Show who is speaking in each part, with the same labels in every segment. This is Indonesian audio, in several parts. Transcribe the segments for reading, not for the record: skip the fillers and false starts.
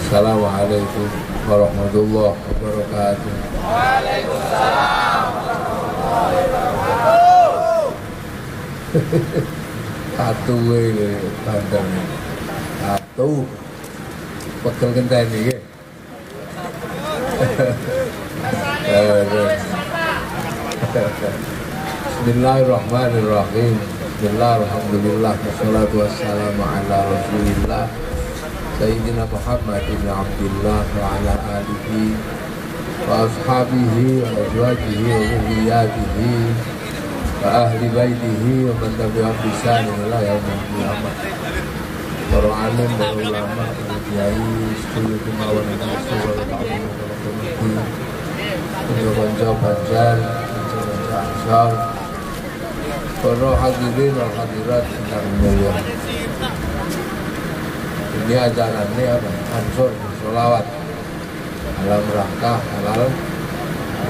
Speaker 1: Assalamualaikum warahmatullahi wabarakatuh.
Speaker 2: Waalaikumsalam warahmatullahi wabarakatuh.
Speaker 1: Satu ini bandar satu pegel kenteni ya. Bismillahirrahmanirrahim. Bismillahirrahmanirrahim. Wassalatu wassalamu ala Rasulillah Sayyidina Muhammad bin Abdullah wa ala alihi wa ashabihi wa azwajihi wa dzurriyyatihi wa ahli baitihi wa man tabi'ahum bi ihsan ila yaumil qiyamah. Para alim, para ulama, para kiai, sedulur kemawon ingkang wa ta'ala untuk kanca Banjar, kanca Ansor, para hadirin wal hadirat ingkang mulya. Ini ajarannya apa? Ansor sholawat dalam rangka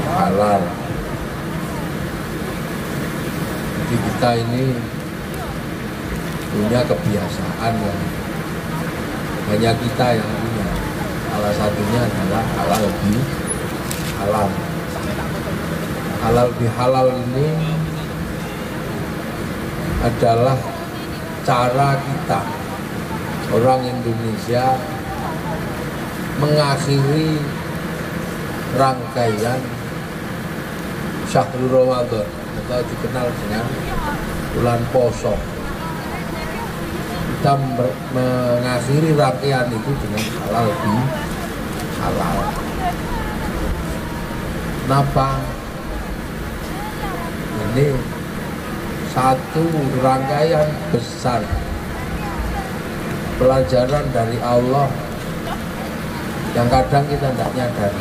Speaker 1: halal. Jadi kita ini punya kebiasaan yang hanya kita yang punya. Salah satunya adalah halal bihalal. Halal bihalal ini adalah cara kita orang Indonesia mengakhiri rangkaian Syahrul Ramadan atau dikenal dengan bulan poso. Kita mengakhiri rangkaian itu dengan halal bihalal. Kenapa? Ini satu rangkaian besar pelajaran dari Allah yang kadang kita tidak nyadari.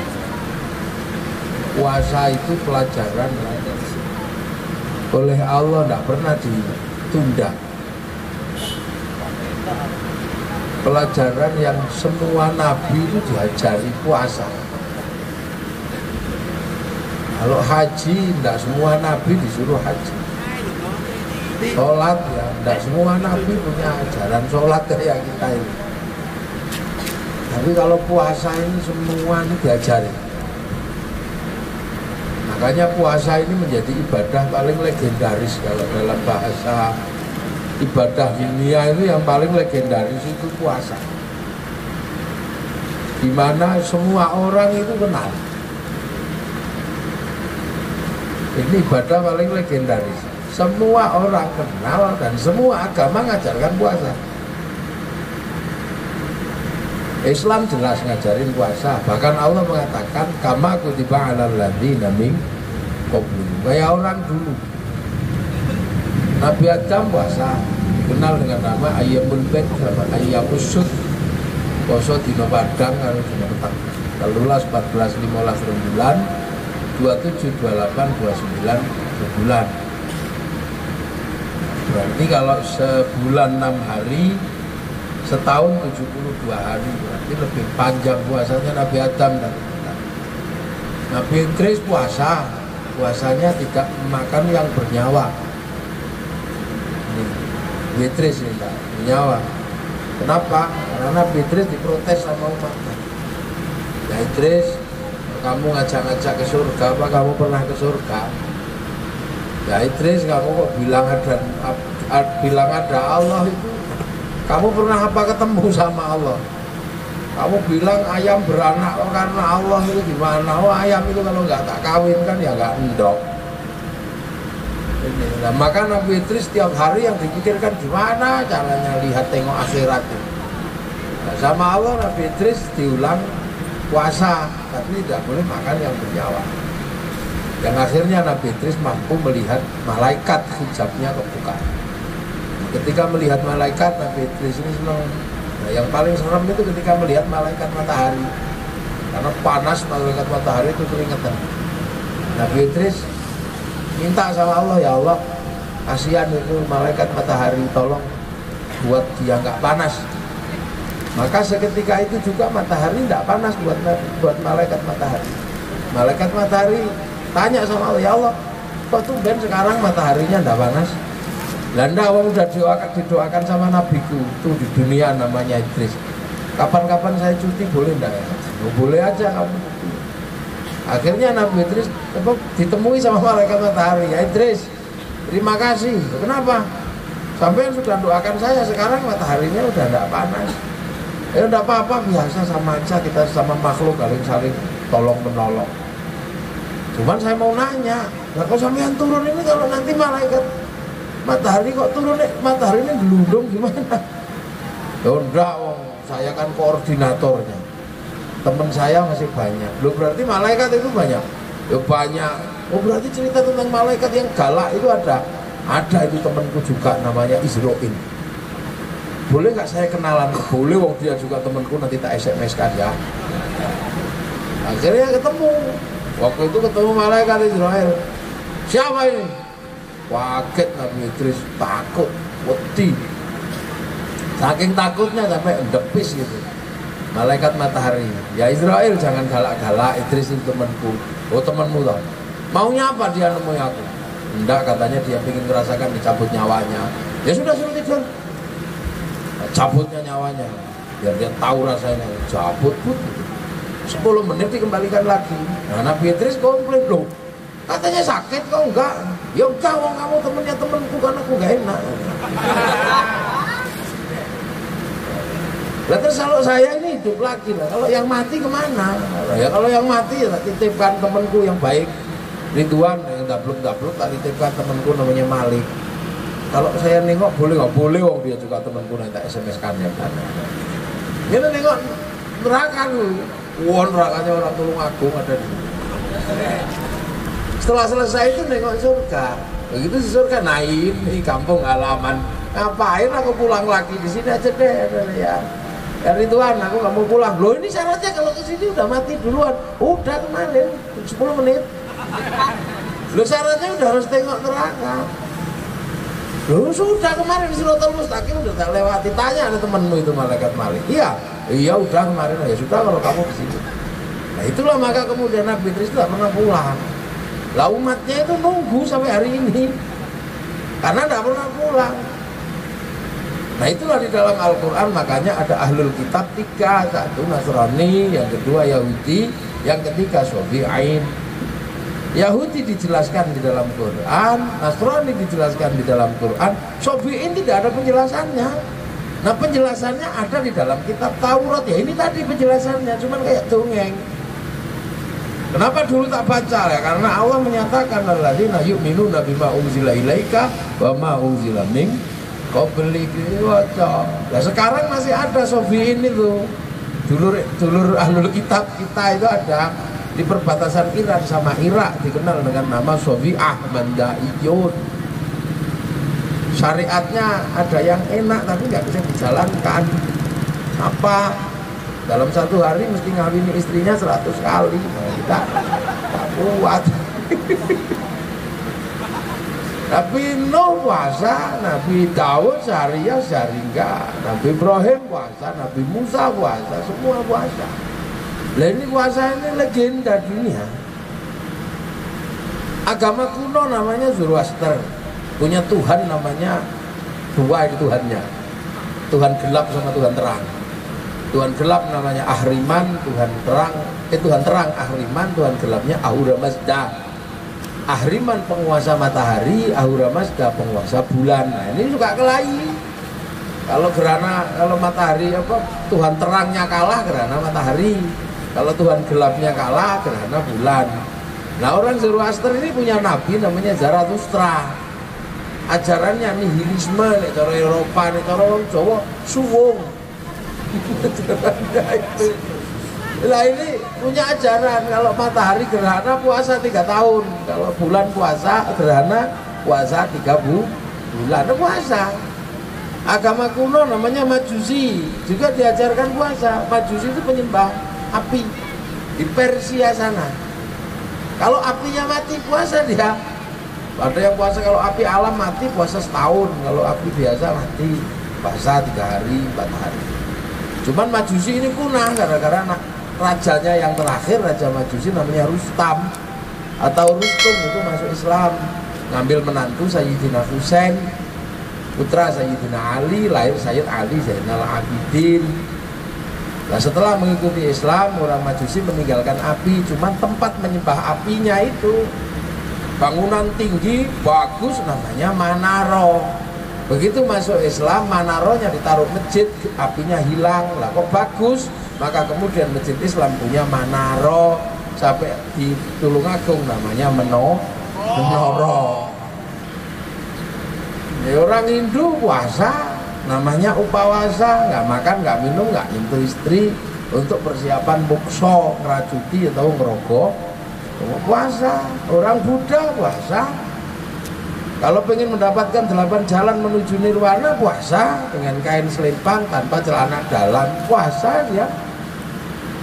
Speaker 1: Puasa itu pelajaran oleh Allah, tidak pernah ditunda. Pelajaran yang semua nabi itu diajari puasa. Kalau haji, tidak semua nabi disuruh haji. Sholat ya, tidak semua nabi punya ajaran sholat kayak kita ini. Tapi kalau puasa ini semua ini diajari. Makanya puasa ini menjadi ibadah paling legendaris. Kalau dalam bahasa ibadah dunia itu yang paling legendaris itu puasa. Dimana semua orang itu kenal. Ini ibadah paling legendaris. Semua orang kenal dan semua agama mengajarkan puasa. Islam jelas ngajarin puasa. Bahkan Allah mengatakan kama kutiba 'alal ladzina min qablikum. Kayak orang dulu. Nabi Adam puasa, dikenal dengan nama Ayyamul Bid sama Ayyamus Syud. Poso dina Padang karo dina Petang. 13, 14, 15 rembulan, 27, 28, 29 bulan. Berarti kalau sebulan 6 hari, setahun 72 hari, berarti lebih panjang puasanya Nabi Adam dan kita. Nabi Idris puasanya tidak makan yang bernyawa. Nabi Idris ini tidak bernyawa. Kenapa? Karena Nabi Idris diprotes sama umatnya. Ya Idris, kamu ngajak-ngajak ke surga, apa kamu pernah ke surga? Ya Idris, kamu kok bilang ada Allah itu? Kamu pernah apa ketemu sama Allah? Kamu bilang ayam beranak karena Allah itu gimana? Oh ayam itu kalau nggak tak kawinkan ya nggak endok. Nah, maka Nabi Idris setiap hari yang dipikirkan gimana caranya lihat tengok akhirat itu. Nah, sama Allah Nabi Idris diulang puasa, tapi tidak boleh makan yang bernyawa. Dan akhirnya Nabi Idris mampu melihat malaikat, hijabnya kebuka. Ketika melihat malaikat, Nabi Idris ini senang. Nah, yang paling serem itu ketika melihat malaikat matahari. Karena panas malaikat matahari itu keringetan. Nabi Idris minta sama Allah, ya Allah, kasihan itu malaikat matahari, tolong buat dia nggak panas. Maka seketika itu juga matahari tidak panas buat malaikat matahari. Malaikat matahari tanya sama Allah, ya Allah, kok tumben sekarang mataharinya tidak panas? Landa awal udah didoakan sama nabiku tuh di dunia namanya Idris. kapan-kapan saya cuti boleh enggak ya? Oh, boleh aja kamu cuti. Akhirnya Nabi Idris ditemui sama malaikat matahari. Ya Idris, terima kasih. Kenapa? Sampai sudah doakan saya, sekarang mataharinya udah enggak panas. Ya enggak apa-apa, biasa sama aja, kita sama makhluk saling tolong menolong. Cuman saya mau nanya, nah kalau sampean turun ini kalau nanti malaikat matahari kok turun matahari ini gelundung gimana? Ya enggak, saya kan koordinatornya. Teman saya masih banyak. Loh berarti malaikat itu banyak? Ya banyak. Oh berarti cerita tentang malaikat yang galak itu ada? Ada, itu temanku juga namanya Israil. Boleh nggak saya kenalan? Boleh, wong dia juga temanku, nanti tak SMS kan ya. Akhirnya ketemu. Waktu itu ketemu malaikat Israel. Siapa ini? Kaget Nabi Idris, takut, wedi. Saking takutnya sampai endepis gitu. Malaikat matahari, ya Israel jangan galak-galak, Idris itu temanku. Oh temanmu toh? Maunya apa dia nemui aku? Enggak, katanya dia ingin merasakan dicabut nyawanya. Ya sudah, suruh tidur. Nah, cabutnya nyawanya, biar dia tahu rasanya. Cabut pun 10 menit dikembalikan lagi. Nah Nabi Idris komplain, loh katanya sakit kok enggak? Ya enggak, wong kamu temennya temenku kan aku enggak enak. Lah terus kalau saya ini hidup lagi lah, kalau yang mati kemana? Ya kalau yang mati ya tak titipkan temanku yang baik, Ridwan, yang dabluk-dabluk tak titipkan temanku namanya Malik. Kalau saya nengok boleh nggak? Boleh, wong dia juga temanku, nanti tak SMS kan ya kan. Ini nengok neraka dulu. Wah nerakanya orang Tulung Agung ada di sini. Setelah selesai itu nengok surga. Begitu di surga, nah ini kampung halaman. Ngapain aku pulang lagi di sini aja deh ya. Dari Tuhan aku nggak mau pulang. Loh ini syaratnya kalau ke sini udah mati duluan. Udah kemarin 10 menit. Loh syaratnya udah harus tengok neraka. Loh sudah kemarin di Siratal Mustaqim udah tak lewati. Tanya ada temenmu itu malaikat Malik. Iya udah kemarin. Ya sudah kalau kamu ke sini. Nah itulah maka kemudian Nabi Idris tidak pernah pulang. Lah umatnya itu nunggu sampai hari ini karena tidak pernah pulang. Nah itulah di dalam Al-Quran, makanya ada ahlul kitab 3, satu Nasrani, yang kedua Yahudi, yang ketiga Sobi'ain. Yahudi dijelaskan di dalam Quran, Nasrani dijelaskan di dalam Quran, Sobi'in tidak ada penjelasannya. Nah penjelasannya ada di dalam kitab Taurat, ya ini tadi penjelasannya, cuman kayak dongeng. Kenapa dulu tak baca ya? Karena Allah menyatakan alladzina yu'minuna bima unzila ilaika wa ma unzila min qablika waca. Nah sekarang masih ada Sobiin itu. Dulur ahlul kitab kita itu ada di perbatasan Iran sama Irak, dikenal dengan nama Sobi'ah Mandaiyun. Syariatnya ada yang enak tapi nggak bisa dijalankan. Apa? Dalam satu hari mesti ngawini istrinya 100 kali. Nah, kita tak kuat. Nabi Nuh puasa, Nabi Daud sehari enggak, Nabi Ibrahim puasa, Nabi Musa puasa, semua puasa. Lah ini puasa ini legenda dunia. Agama kuno namanya Zoroaster, punya Tuhan namanya dua, itu Tuhannya, Tuhan gelap sama Tuhan terang. Tuhan gelap namanya Ahriman, Tuhan terang Ahriman, Tuhan gelapnya Ahura Mazda. Ahriman penguasa matahari, Ahura Mazda penguasa bulan. Nah ini juga kelahi. Kalau gerhana, kalau matahari Tuhan terangnya kalah, gerhana matahari. Kalau Tuhan gelapnya kalah, gerhana bulan. Nah orang Zoroaster ini punya nabi namanya Zarathustra. Ajarannya nihilisme, nih cara Eropa, nih cara orang Jawa suwung. Lah ini punya ajaran kalau matahari gerhana puasa 3 tahun, kalau bulan puasa gerhana puasa 3 bulan puasa. Agama kuno namanya Majusi juga diajarkan puasa. Majusi itu penyembah api di Persia sana. Kalau apinya mati puasa dia. Ada yang puasa kalau api alam mati puasa setahun, kalau api biasa mati puasa 3 hari 4 hari. Cuman Majusi ini punah gara-gara rajanya yang terakhir, Raja Majusi namanya Rustam atau Rustum, itu masuk Islam, ngambil menantu Sayyidina Husain, putra Sayyidina Ali, lahir Sayyid Ali Zainal Abidin. Nah setelah mengikuti Islam, orang Majusi meninggalkan api, cuman tempat menyembah apinya itu bangunan tinggi, bagus, namanya Manaro. Begitu masuk Islam, Manaronya ditaruh masjid, apinya hilang. Lah kok bagus? Maka kemudian masjid Islam punya Manaro, sampai di Tulungagung namanya Menoro. Ya, orang Hindu puasa namanya upawasa, nggak makan, nggak minum, nggak nyentuh istri, untuk persiapan mukso, ngerajuti atau ngerogok, puasa. Orang Buddha puasa. Kalau pengen mendapatkan 8 jalan menuju nirwana, puasa dengan kain selempang tanpa celana dalam, puasa dia.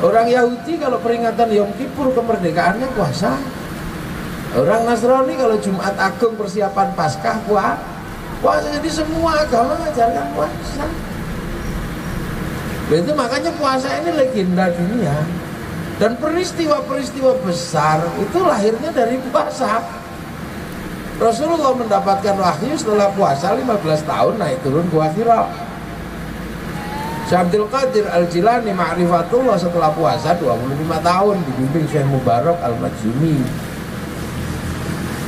Speaker 1: Orang Yahudi kalau peringatan Yom Kippur kemerdekaannya puasa. Orang Nasrani kalau Jumat Agung persiapan Paskah puasa. Jadi semua agama mengajarkan puasa. Itu makanya puasa ini legenda dunia. Dan peristiwa-peristiwa besar itu lahirnya dari puasa. Rasulullah mendapatkan wahyu setelah puasa 15 tahun naik turun Gua Hira. Syekh Abdul Qadir Al-Jilani Ma'rifatullah setelah puasa 25 tahun dibimbing Syekh Mubarak Al-Majzumi.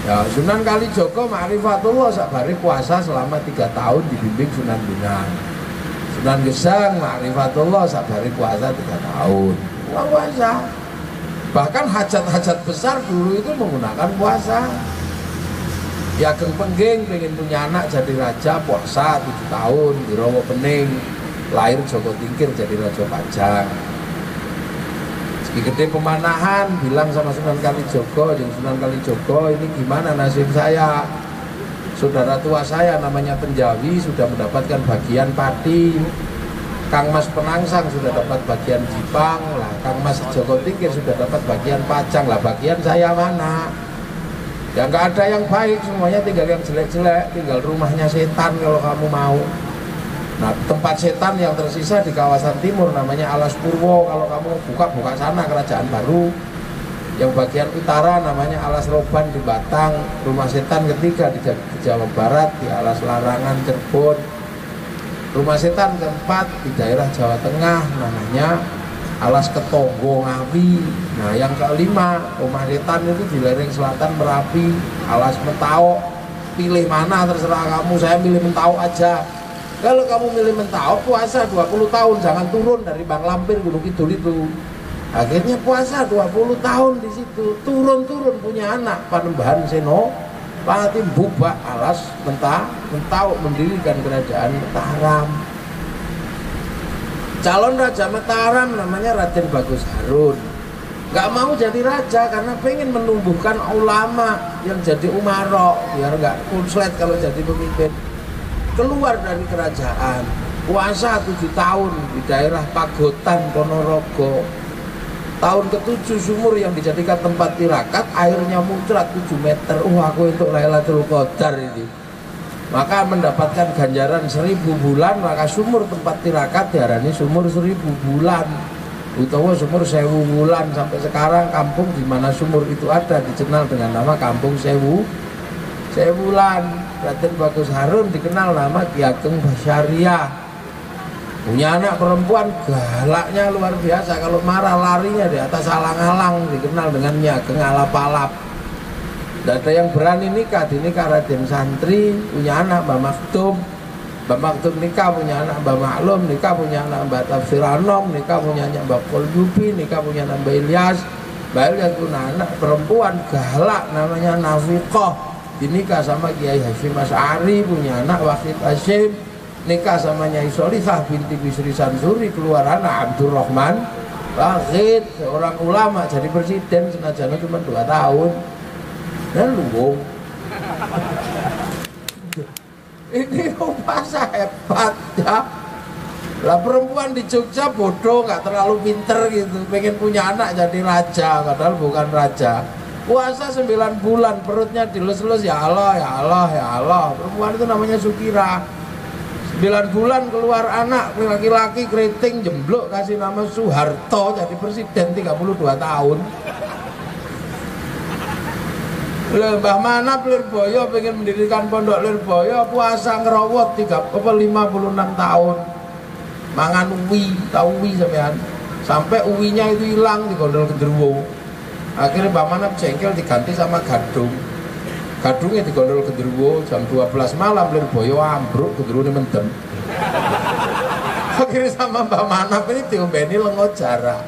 Speaker 1: Ya, Sunan Kalijogo Ma'rifatullah sabari puasa selama 3 tahun dibimbing Sunan Bonang. Sunan Gesang Ma'rifatullah sabari puasa 3 tahun. Puasa. Bahkan hajat-hajat besar dulu itu menggunakan puasa. Ya Ageng Pengging pengen punya anak jadi raja, puasa 7 tahun di Rowo Pening. Lahir Joko Tingkir jadi Raja Pajang. Ki Gede Pemanahan bilang sama Sunan Kalijogo, Sunan Kalijogo, ini gimana nasib saya? Saudara tua saya namanya Penjawi sudah mendapatkan bagian pati, Kang Mas Penangsang sudah dapat bagian Jipang, lah Kang Mas Joko Tingkir sudah dapat bagian Pajang, lah bagian saya mana? Ya nggak ada yang baik, semuanya tinggal yang jelek-jelek, tinggal rumahnya setan kalau kamu mau. Nah, tempat setan yang tersisa di kawasan timur namanya Alas Purwo. Kalau kamu buka sana Kerajaan Baru. Yang bagian utara namanya Alas Roban di Batang. Rumah setan ketiga di Jawa Barat di Alas Larangan Cirebon. Rumah setan keempat di daerah Jawa Tengah namanya Alas Ketonggo Ngawi. Nah, yang kelima rumah setan itu di lereng selatan Merapi, Alas Mentau. Pilih mana terserah kamu, saya pilih Mentau aja. Kalau kamu milih Mentau, puasa 20 tahun, jangan turun dari Bang Lampir Gunung Kidul itu. Akhirnya puasa 20 tahun di situ, turun-turun punya anak Panembahan Seno, Pati Bubak Alas Mentau mendirikan kerajaan Mataram. Calon Raja Mataram namanya Raden Bagus Harun. Gak mau jadi raja karena pengen menumbuhkan ulama yang jadi umaro, biar gak kunslet kalau jadi pemimpin. Keluar dari kerajaan, puasa 7 tahun di daerah Pagotan Ponorogo. Tahun ke-7 sumur yang dijadikan tempat tirakat, airnya muncrat 7 meter. Aku untuk Lailatul Qadar ini. Maka mendapatkan ganjaran 1000 bulan, maka sumur tempat tirakat diarani sumur 1000 bulan. Utawa sumur 1000 bulan. Sampai sekarang kampung di mana sumur itu ada dikenal dengan nama Kampung 1000 bulan. Raden Bagus Harun dikenal nama Ki Ageng Basyariah. Punya anak perempuan, galaknya luar biasa. Kalau marah larinya di atas alang-alang, dikenal dengan Ki Ageng Alap-alap. Tidak ada yang berani nikah, dinikah Raden Santri, punya anak Mbak Maktum. Mbak Maktum nikah punya anak Mbak Maklum, nikah punya anak Mbak Tafsir Anom, nikah punya anak Mbak Kolyubi, nikah punya anak Mbak Ilyas. Mbak Ilyas punya anak perempuan galak namanya Nafiqah. Dinikah sama Kiai Hasyim Asy'ari, punya anak Wahid Hasyim, nikah sama Nyai Sholihah binti Bisri Sansuri, keluar anak Abdurrahman Wahid, seorang ulama jadi presiden senajan cuma 2 tahun. Dan luwung. Ini puasa hebat ya. Lah perempuan di Jogja bodoh, nggak terlalu pinter gitu, pengen punya anak jadi raja, padahal bukan raja. Puasa 9 bulan, perutnya dilus-lus, ya Allah, ya Allah, ya Allah. Perempuan itu namanya Sukira. 9 bulan keluar anak, laki-laki keriting, jemblok, kasih nama Soeharto, jadi presiden 32 tahun. Mbah Manap Lirboyo pengen mendirikan pondok Lirboyo, puasa ngerawat 56 tahun. Mangan uwi, tahu uwi sampean. sampai uwinya itu hilang di gondol genderuwo. Akhirnya Mbak Manap jengkel diganti sama gadung. Gadungnya di gondol genderuwo jam 12 malam Lirboyo ambruk genderuwo mendem. Akhirnya sama Mbak Manap ini diombeni lengo jarak.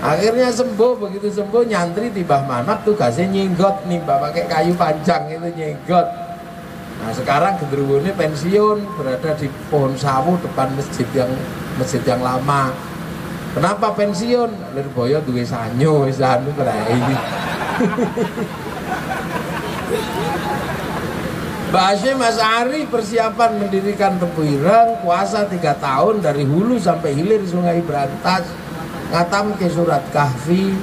Speaker 1: Akhirnya sembuh, begitu sembuh nyantri di Mbah Manap tugasnya nyenggot nih Mbak, pakai kayu panjang itu nyenggot. Nah sekarang genderuwo ini pensiun, berada di pohon sawu depan masjid yang lama. Kenapa pensiun? Lirboyo duwe sanyo anu ini. Mbak Hashim Mas Ari persiapan mendirikan Tebu Ireng, puasa 3 tahun dari hulu sampai hilir Sungai Brantas, ngatam ke surat Kahfi,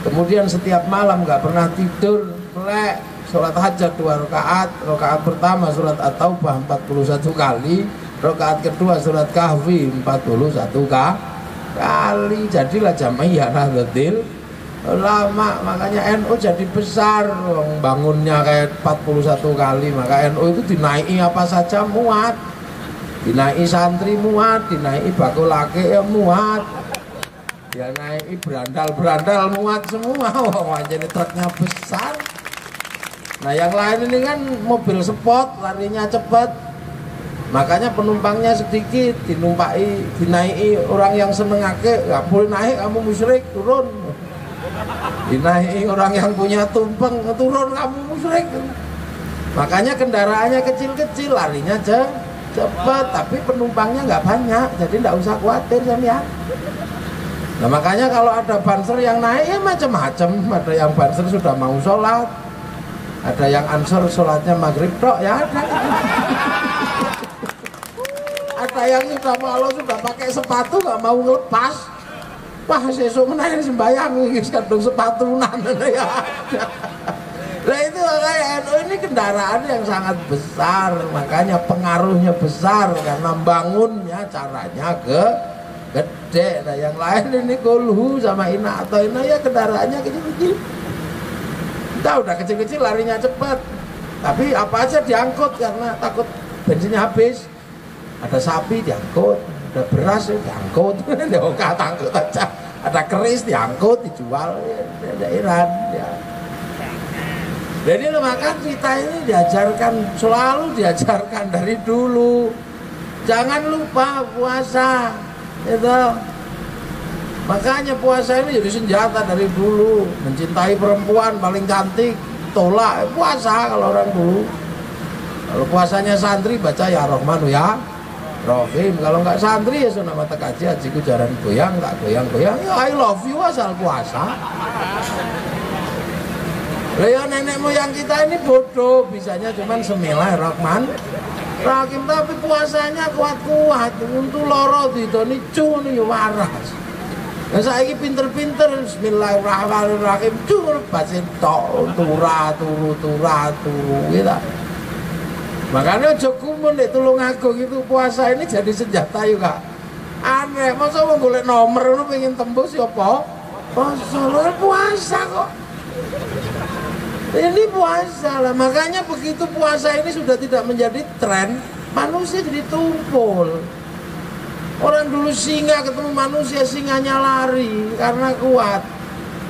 Speaker 1: kemudian setiap malam nggak pernah tidur, melek, sholat hajat 2 rakaat, rakaat pertama surat At-Taubah 41 kali, rakaat kedua surat Kahfi 41 kali, jadilah Jamaiyah Nahdlatul Ulama. Makanya NU jadi besar, bangunnya kayak 41 kali, maka NU itu dinaiki apa saja muat, dinaiki santri muat, dinaiki bakulake ya muat, ya naik berandal muat semua. Wah jadi truknya besar. Nah yang lain ini kan mobil sport, larinya cepat, makanya penumpangnya sedikit, dinaiki orang yang senengake, nggak boleh naik kamu musyrik, turun. Dinaiki orang yang punya tumpeng, turun kamu musyrik. Makanya kendaraannya kecil-kecil, larinya cepat, tapi penumpangnya nggak banyak, jadi nggak usah khawatir ya. Nah makanya kalau ada banser yang naik ya macam-macam. Ada yang banser sudah mau sholat, ada yang ansor sholatnya maghrib tok ya ada. Ada yang sudah malu sudah pakai sepatu nggak mau ngelepas. Wah sesuk menaik sembayang ini kadung sepatunan ya ada. Nah itu makanya NU ini kendaraan yang sangat besar, makanya pengaruhnya besar karena bangunnya caranya gede. Nah yang lain ini kulhu sama ina atau ina ya kendaraannya kecil-kecil. Kita udah kecil-kecil larinya cepat, tapi apa aja diangkut karena takut bensinnya habis. Ada sapi diangkut, ada beras diangkut, angkut aja. Ada keris diangkut dijual di daerah ya. Jadi maka kita ini diajarkan, selalu diajarkan dari dulu, jangan lupa puasa itu. Makanya puasa ini jadi senjata dari dulu. Mencintai perempuan paling cantik, tolak puasa kalau orang dulu. Kalau puasanya santri baca ya Rahmanu ya Rahim. Kalau nggak santri ya sunah mata kaji hajiku jaran goyang, tak goyang-goyang ya I love you asal puasa. Lah ya nenek moyang kita ini bodoh, bisanya cuman Bismillahirrahmanirrahim Rahim, tapi puasanya kuat-kuat. Untuk loro ditoni cu niku waras. Nah saiki pinter-pinter Bismillahirrahmanirrahim cur basin tok turu gitu. Makanya aja kumun nek Tulungagung itu puasa ini jadi senjata yuk Kak. Aneh, masa mau golek nomor ngono pengen tembus ya apa? Puasa kok. Ini puasa lah, makanya begitu puasa ini sudah tidak menjadi tren, manusia jadi tumpul. Orang dulu singa ketemu manusia, singanya lari karena kuat.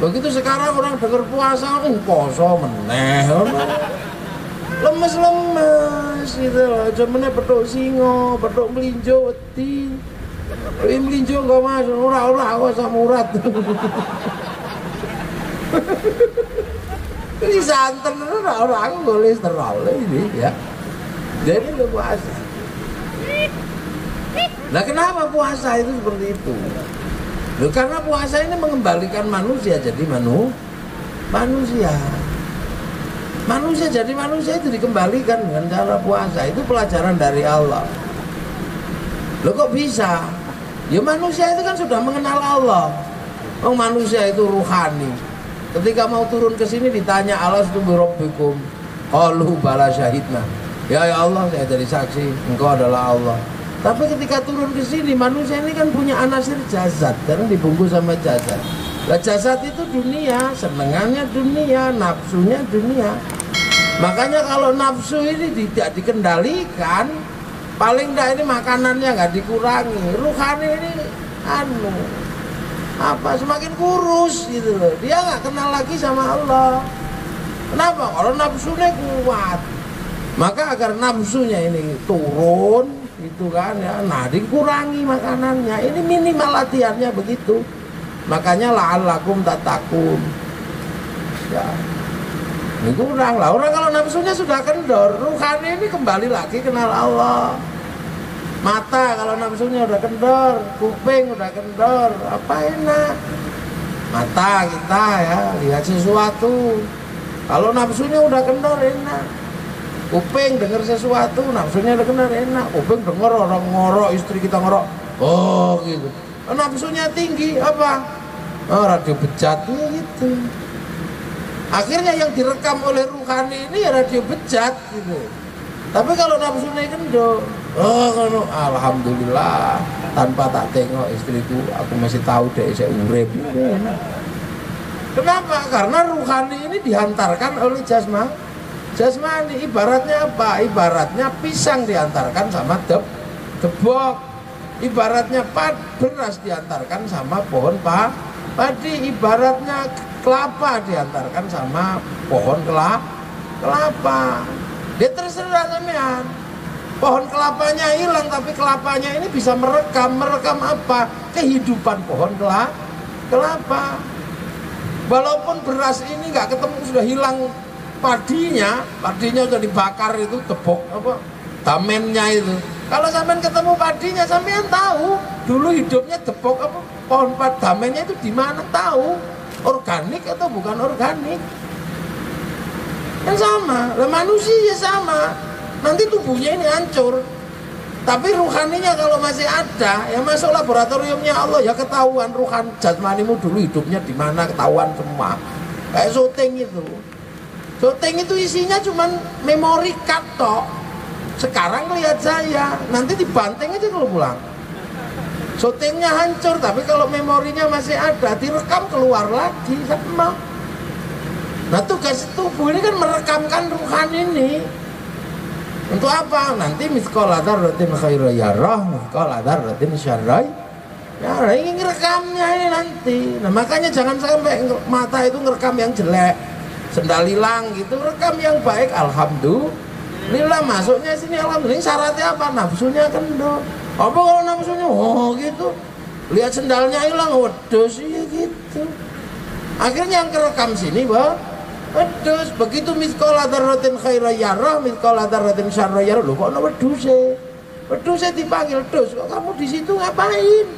Speaker 1: Begitu sekarang orang dengar puasa, poso meneh. Lemes gitu loh, cuman petuk singo, petuk melinjo wedi. Melinjo enggak mas, ora aku sama urat. Ini santan ora aku kolesterol ini ya. Jadi lu puasa. Nah kenapa puasa itu seperti itu? Loh, karena puasa ini mengembalikan manusia jadi manusia. Manusia jadi manusia itu dikembalikan dengan cara puasa. Itu pelajaran dari Allah. Loh kok bisa? Ya manusia itu kan sudah mengenal Allah. Oh manusia itu ruhani. Ketika mau turun ke sini ditanya alastu bi rabbikum. Qalu bala syahidna. Ya Allah saya jadi saksi engkau adalah Allah. Tapi ketika turun ke sini manusia ini kan punya anasir jasad karena dibungkus sama jasad. Lah jasad itu dunia, senengannya dunia, nafsunya dunia. Makanya kalau nafsu ini tidak dikendalikan, paling enggak ini makanannya nggak dikurangi. Ruhani ini semakin kurus gitu loh. Dia nggak kenal lagi sama Allah. Kenapa? Kalau nafsunya kuat, maka agar nafsunya ini turun gitu kan ya, nah dikurangi makanannya. Ini minimal latihannya begitu. Makanya la'allakum tattaqun ya, ini kurang lah. Orang kalau nafsunya sudah kendor, ruhani ini kembali lagi kenal Allah. Mata kalau nafsunya udah kendor, kuping udah kendor, apa enak mata kita ya lihat sesuatu. Kalau nafsunya udah kendor enak. Kuping dengar sesuatu, nafsunya udah kendor enak. Kuping dengar orang ngorok, istri kita ngorok, oh gitu. Nafsunya tinggi apa? Oh, radio bejatnya gitu. Akhirnya yang direkam oleh ruhani ini ya radio bejat gitu. Tapi kalau nafsunya kendor, oh alhamdulillah, tanpa tak tengok istriku aku masih tahu deh saya urip. Kenapa? Karena ruhani ini dihantarkan oleh jasmani. Ibaratnya apa? Ibaratnya pisang dihantarkan sama debok. Ibaratnya beras dihantarkan sama pohon padi. Ibaratnya kelapa dihantarkan sama pohon kelapa. Dia terserah sampean. Pohon kelapanya hilang, tapi kelapanya ini bisa merekam apa? Kehidupan pohon kelapa. Walaupun beras ini nggak ketemu, sudah hilang padinya sudah dibakar itu tebok apa? Damennya itu. Kalau sampean ketemu padinya, sampean tahu dulu hidupnya tebok apa? Pohon damennya itu di mana, tahu? Organik atau bukan organik? Kan sama, lah manusia sama. Nanti tubuhnya ini hancur. Tapi ruhaninya kalau masih ada, ya masuk laboratoriumnya Allah, ya ketahuan ruhan jasmanimu dulu hidupnya di mana, ketahuan semua. Kayak syuting itu. Syuting itu isinya cuman memori card tok. Sekarang lihat saya, nanti dibanting aja kalau pulang. Syutingnya hancur, tapi kalau memorinya masih ada, direkam keluar lagi sama. Nah tugas tubuh ini kan merekamkan ruhan ini. Untuk apa? Nanti mithqal dzarratin khairan yarah, mithqal dzarratin syarran yarah. Ini ngerekamnya ini nanti. Nah makanya jangan sampai mata itu ngerekam yang jelek, sendal hilang gitu, rekam yang baik. Alhamdulillah, masuknya sini alhamdulillah. Syaratnya apa? Nafsunya kendor. Apa kalau nafsunya gitu, lihat sendalnya hilang, wedus ya gitu. Akhirnya yang kerekam sini wedus. Begitu mithqal dzarratin khairan yarah, mithqal dzarratin syarran yarah. Lho kok ana weduse? Weduse dipanggil, "Dus, kok kamu di situ ngapain?"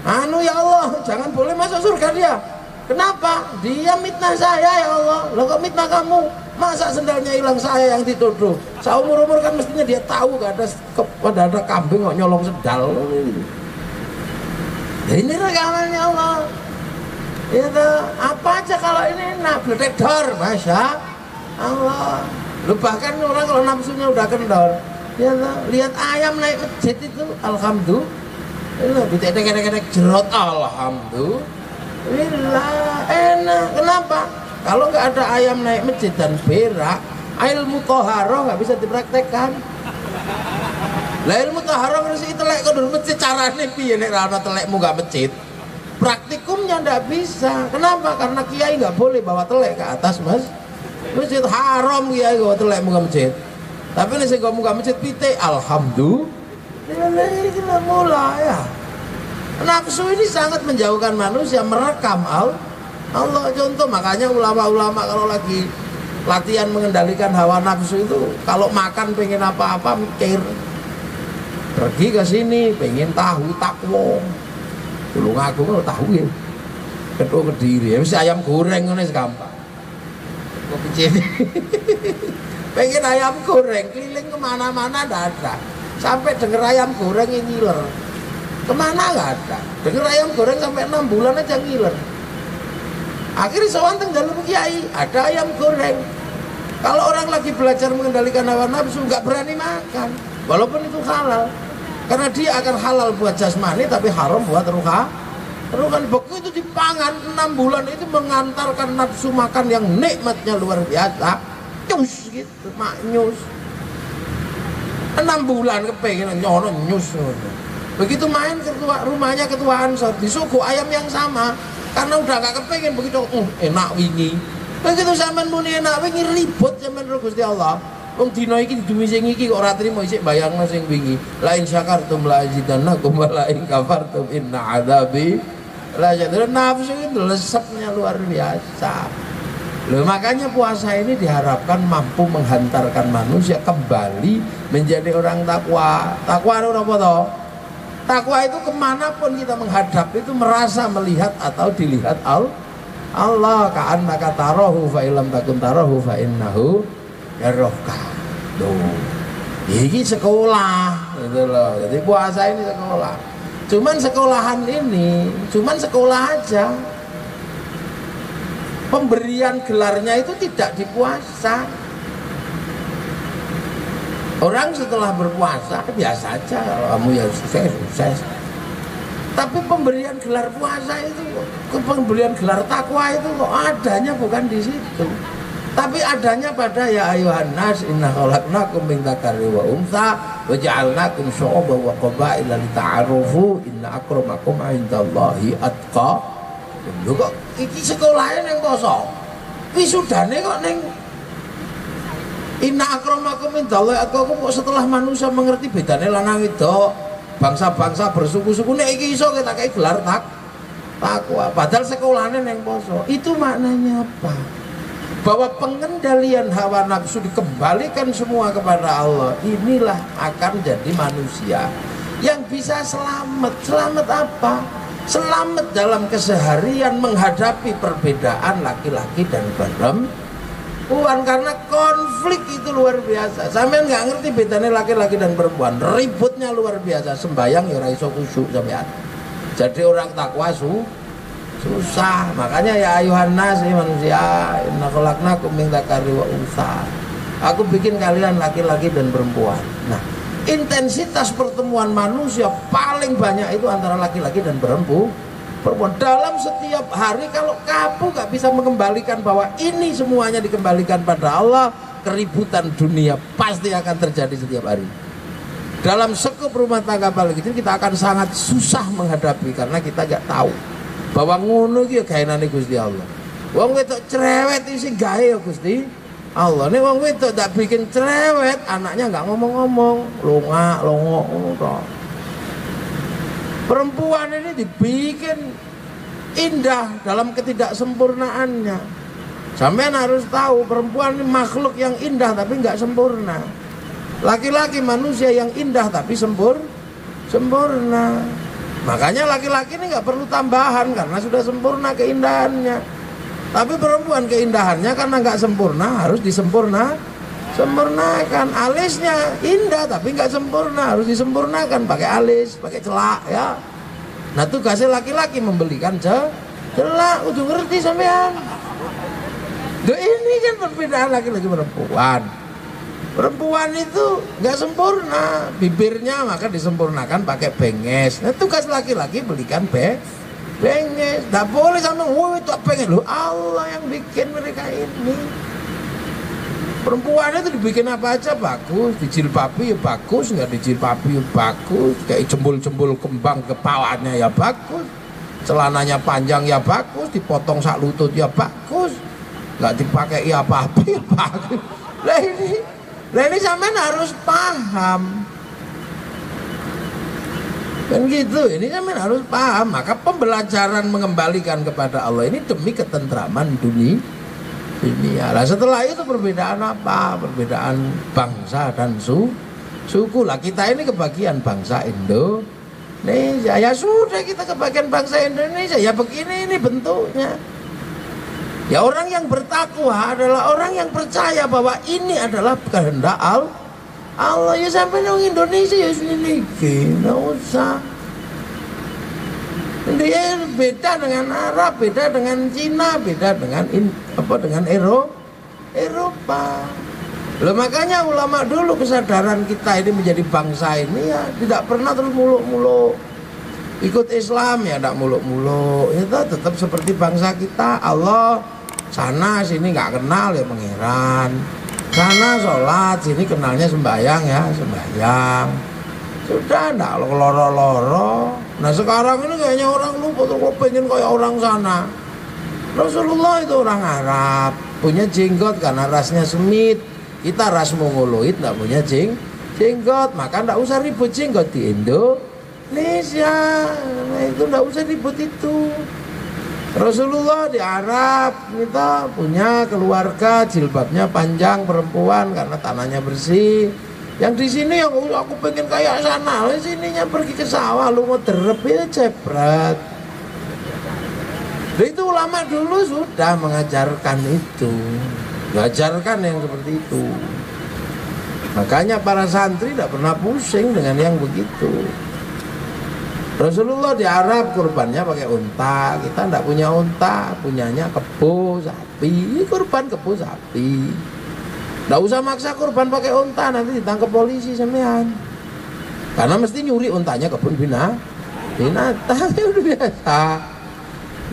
Speaker 1: Anu ya Allah, jangan boleh masuk surga dia. Kenapa? Dia mitnah saya ya Allah. Loh kok mitnah kamu? Masa sendalnya hilang saya yang dituduh? Seumur-umur kan mestinya dia tahu gak ada kambing kok nyolong sendal. Ya ini rekamannya Allah. Ya apa aja kalau ini enak, bledor, masya Allah. Lu bahkan orang kalau nafsunya udah kendor, ya lihat ayam naik masjid itu, alhamdulillah, ditek-tek jerot, alhamdulillah, enak. Kenapa? Kalau nggak ada ayam naik masjid dan berak, ilmu toharoh nggak bisa dipraktekkan. Lah ilmu toharoh harus telek kok masjid carane piye nek ra ana telekmu nggak masjid. Praktikumnya ndak bisa. Kenapa? Karena kiai nggak boleh bawa telek ke atas masjid. Haram kiai bawa telek muka masjid. Tapi nih saya muka masjid pite, alhamdulillah kita mulai ya. Nafsu ini sangat menjauhkan manusia, merekam Allah. Contoh makanya ulama-ulama kalau lagi latihan mengendalikan hawa nafsu itu, kalau makan pengen apa-apa mikir, pergi ke sini pengen tahu takwo. Dulu ngaku kalau tahu ya, kedua Kediri, ya mesti ayam goreng ini gampang. Kopi cini, pengen ayam goreng, keliling kemana-mana tidak ada. Sampai denger ayam goreng yang ngiler, kemana nggak ada. Denger ayam goreng sampai 6 bulan aja ngiler. Akhirnya sowan teng jalur kiai, ada ayam goreng. Kalau orang lagi belajar mengendalikan hawa nafsu nggak berani makan, walaupun itu halal. Karena dia akan halal buat jasmani tapi haram buat ruhani. Begitu dipangan 6 bulan itu mengantarkan nafsu makan yang nikmatnya luar biasa. Nyus gitu, maknyus. 6 bulan kepengen nyono nyus. Begitu main ke rumahnya ketua Ansor, disuguh ayam yang sama, karena udah gak kepengen begitu, enak wingi. Begitu sampean muni enak wingi ribut sampean karo Gusti Allah. Wong dina iki demi sing iki kok ora trimo isih bayangno sing wingi. La in syakartum la azidannakum wa la in kafartum inna adzabi la syadid. Nafsu itu lesepnya luar biasa. Loh, makanya puasa ini diharapkan mampu menghantarkan manusia kembali menjadi orang takwa. Takwa itu apa toh? Takwa itu kemanapun kita menghadap itu merasa melihat atau dilihat Allah. Ka'annaka tarahu fa illam takun tarahu fa innahu yaraka. Tuh. Ini sekolah gitu loh. Jadi puasa ini sekolah. Cuman sekolahan ini cuman sekolah aja. Pemberian gelarnya itu tidak di puasa. Orang setelah berpuasa biasa aja, kalau kamu ya sukses. Tapi pemberian gelar puasa itu, pemberian gelar takwa itu kok adanya bukan di situ. Tapi adanya pada ya ayuhan nas inna khalaqnakum min dzakari wa untha wa ja'alnakum syu'uban wa qabaila lita'arufu inna akramakum 'indallahi atqakum. Lho kok iki sekolahnya ning poso. Wisudane kok ning inna akramakum indallahi atqakum. Kok setelah manusia mengerti bedane lanang wedok, bangsa-bangsa bersuku-suku nek iki iso kita kayak gelar takwa. Padahal sekolahnya ning poso. Itu maknanya apa? Bahwa pengendalian hawa nafsu dikembalikan semua kepada Allah. Inilah akan jadi manusia yang bisa selamat. Selamat apa? Selamat dalam keseharian menghadapi perbedaan laki-laki dan perempuan. Karena konflik itu luar biasa. Sampean nggak ngerti bedanya laki-laki dan perempuan, ributnya luar biasa. Sembayang ya ora iso khusyuk sampean. Jadi orang takwa susah. Makanya ya ayuhan nas manusia inna khalaqnakum min dzakari wa untha. Aku bikin kalian laki-laki dan perempuan. Nah, intensitas pertemuan manusia paling banyak itu antara laki-laki dan perempuan. Dalam setiap hari kalau kamu gak bisa mengembalikan bahwa ini semuanya dikembalikan pada Allah, keributan dunia pasti akan terjadi setiap hari. Dalam sekup rumah tangga apalagi kita akan sangat susah menghadapi karena kita gak tahu bahwa ngono iki ya gaenane Gusti Allah. Wong wedok cerewet iki sing gawe ya Gusti Allah. Nek wong wedok tak bikin cerewet, anaknya enggak ngomong-ngomong, longo ngono to. Perempuan ini dibikin indah dalam ketidaksempurnaannya. Sampean harus tahu perempuan ini makhluk yang indah tapi enggak sempurna. Laki-laki manusia yang indah tapi sempurna. Makanya laki-laki ini nggak perlu tambahan karena sudah sempurna keindahannya. Tapi perempuan keindahannya karena nggak sempurna harus disempurnakan. Alisnya indah tapi nggak sempurna, harus disempurnakan pakai alis, pakai celak ya. Nah tugasnya laki-laki membelikan celak. Udah ngerti sampean? Ini kan perbedaan laki-laki perempuan. Perempuan itu nggak sempurna, bibirnya maka disempurnakan pakai benges. Nah tugas laki-laki belikan benges. Nggak boleh sama itu pengen lo Allah yang bikin mereka ini. Perempuan itu dibikin apa aja bagus, dijilbabi ya bagus, nggak dijilbabi ya bagus, kayak jembul-jembul kembang kepalanya ya bagus, celananya panjang ya bagus, dipotong sak lutut ya bagus, nggak dipakai ya apa-apa ya bagus. Nah ini sampean harus paham. Kan gitu, ini sampean harus paham. Maka pembelajaran mengembalikan kepada Allah ini demi ketentraman dunia. Nah setelah itu perbedaan apa? Perbedaan bangsa dan suku lah. Kita ini kebagian bangsa Indonesia. Ya sudah kita kebagian bangsa Indonesia. Ya begini ini bentuknya. Ya orang yang bertakwa adalah orang yang percaya bahwa ini adalah kehendak Allah. Ya sampai orang Indonesia ya sini nggak usah. Dia beda dengan Arab, beda dengan Cina, beda dengan dengan Eropa. Loh makanya ulama dulu kesadaran kita ini menjadi bangsa ini ya tidak pernah terus muluk-muluk. Ikut Islam ya tidak muluk-muluk, itu tetap seperti bangsa kita. Allah sana sini nggak kenal ya pangeran, sana sholat sini kenalnya sembahyang ya sembahyang. Sudah enggak loro-loro. Nah sekarang ini kayaknya orang lupa tuh pengen kayak orang sana. Rasulullah itu orang Arab, punya jenggot karena rasnya Semit. Kita ras Mongoloid enggak punya jenggot, maka enggak usah ribut jenggot di Indonesia. Nah itu enggak usah ribut itu. Rasulullah di Arab, kita punya keluarga jilbabnya panjang perempuan karena tanahnya bersih. Yang di sini yang aku pengen kayak sana, sininya pergi ke sawah lu mau derep ya cepret. Itu ulama dulu sudah mengajarkan itu, mengajarkan yang seperti itu. Makanya para santri tidak pernah pusing dengan yang begitu. Rasulullah di Arab kurbannya pakai unta, kita tidak punya unta, punyanya kebo sapi, kurban kebo sapi. Tidak usah maksa kurban pakai unta, nanti ditangkap polisi sampean. Karena mesti nyuri untanya kebun binatang, itu udah biasa.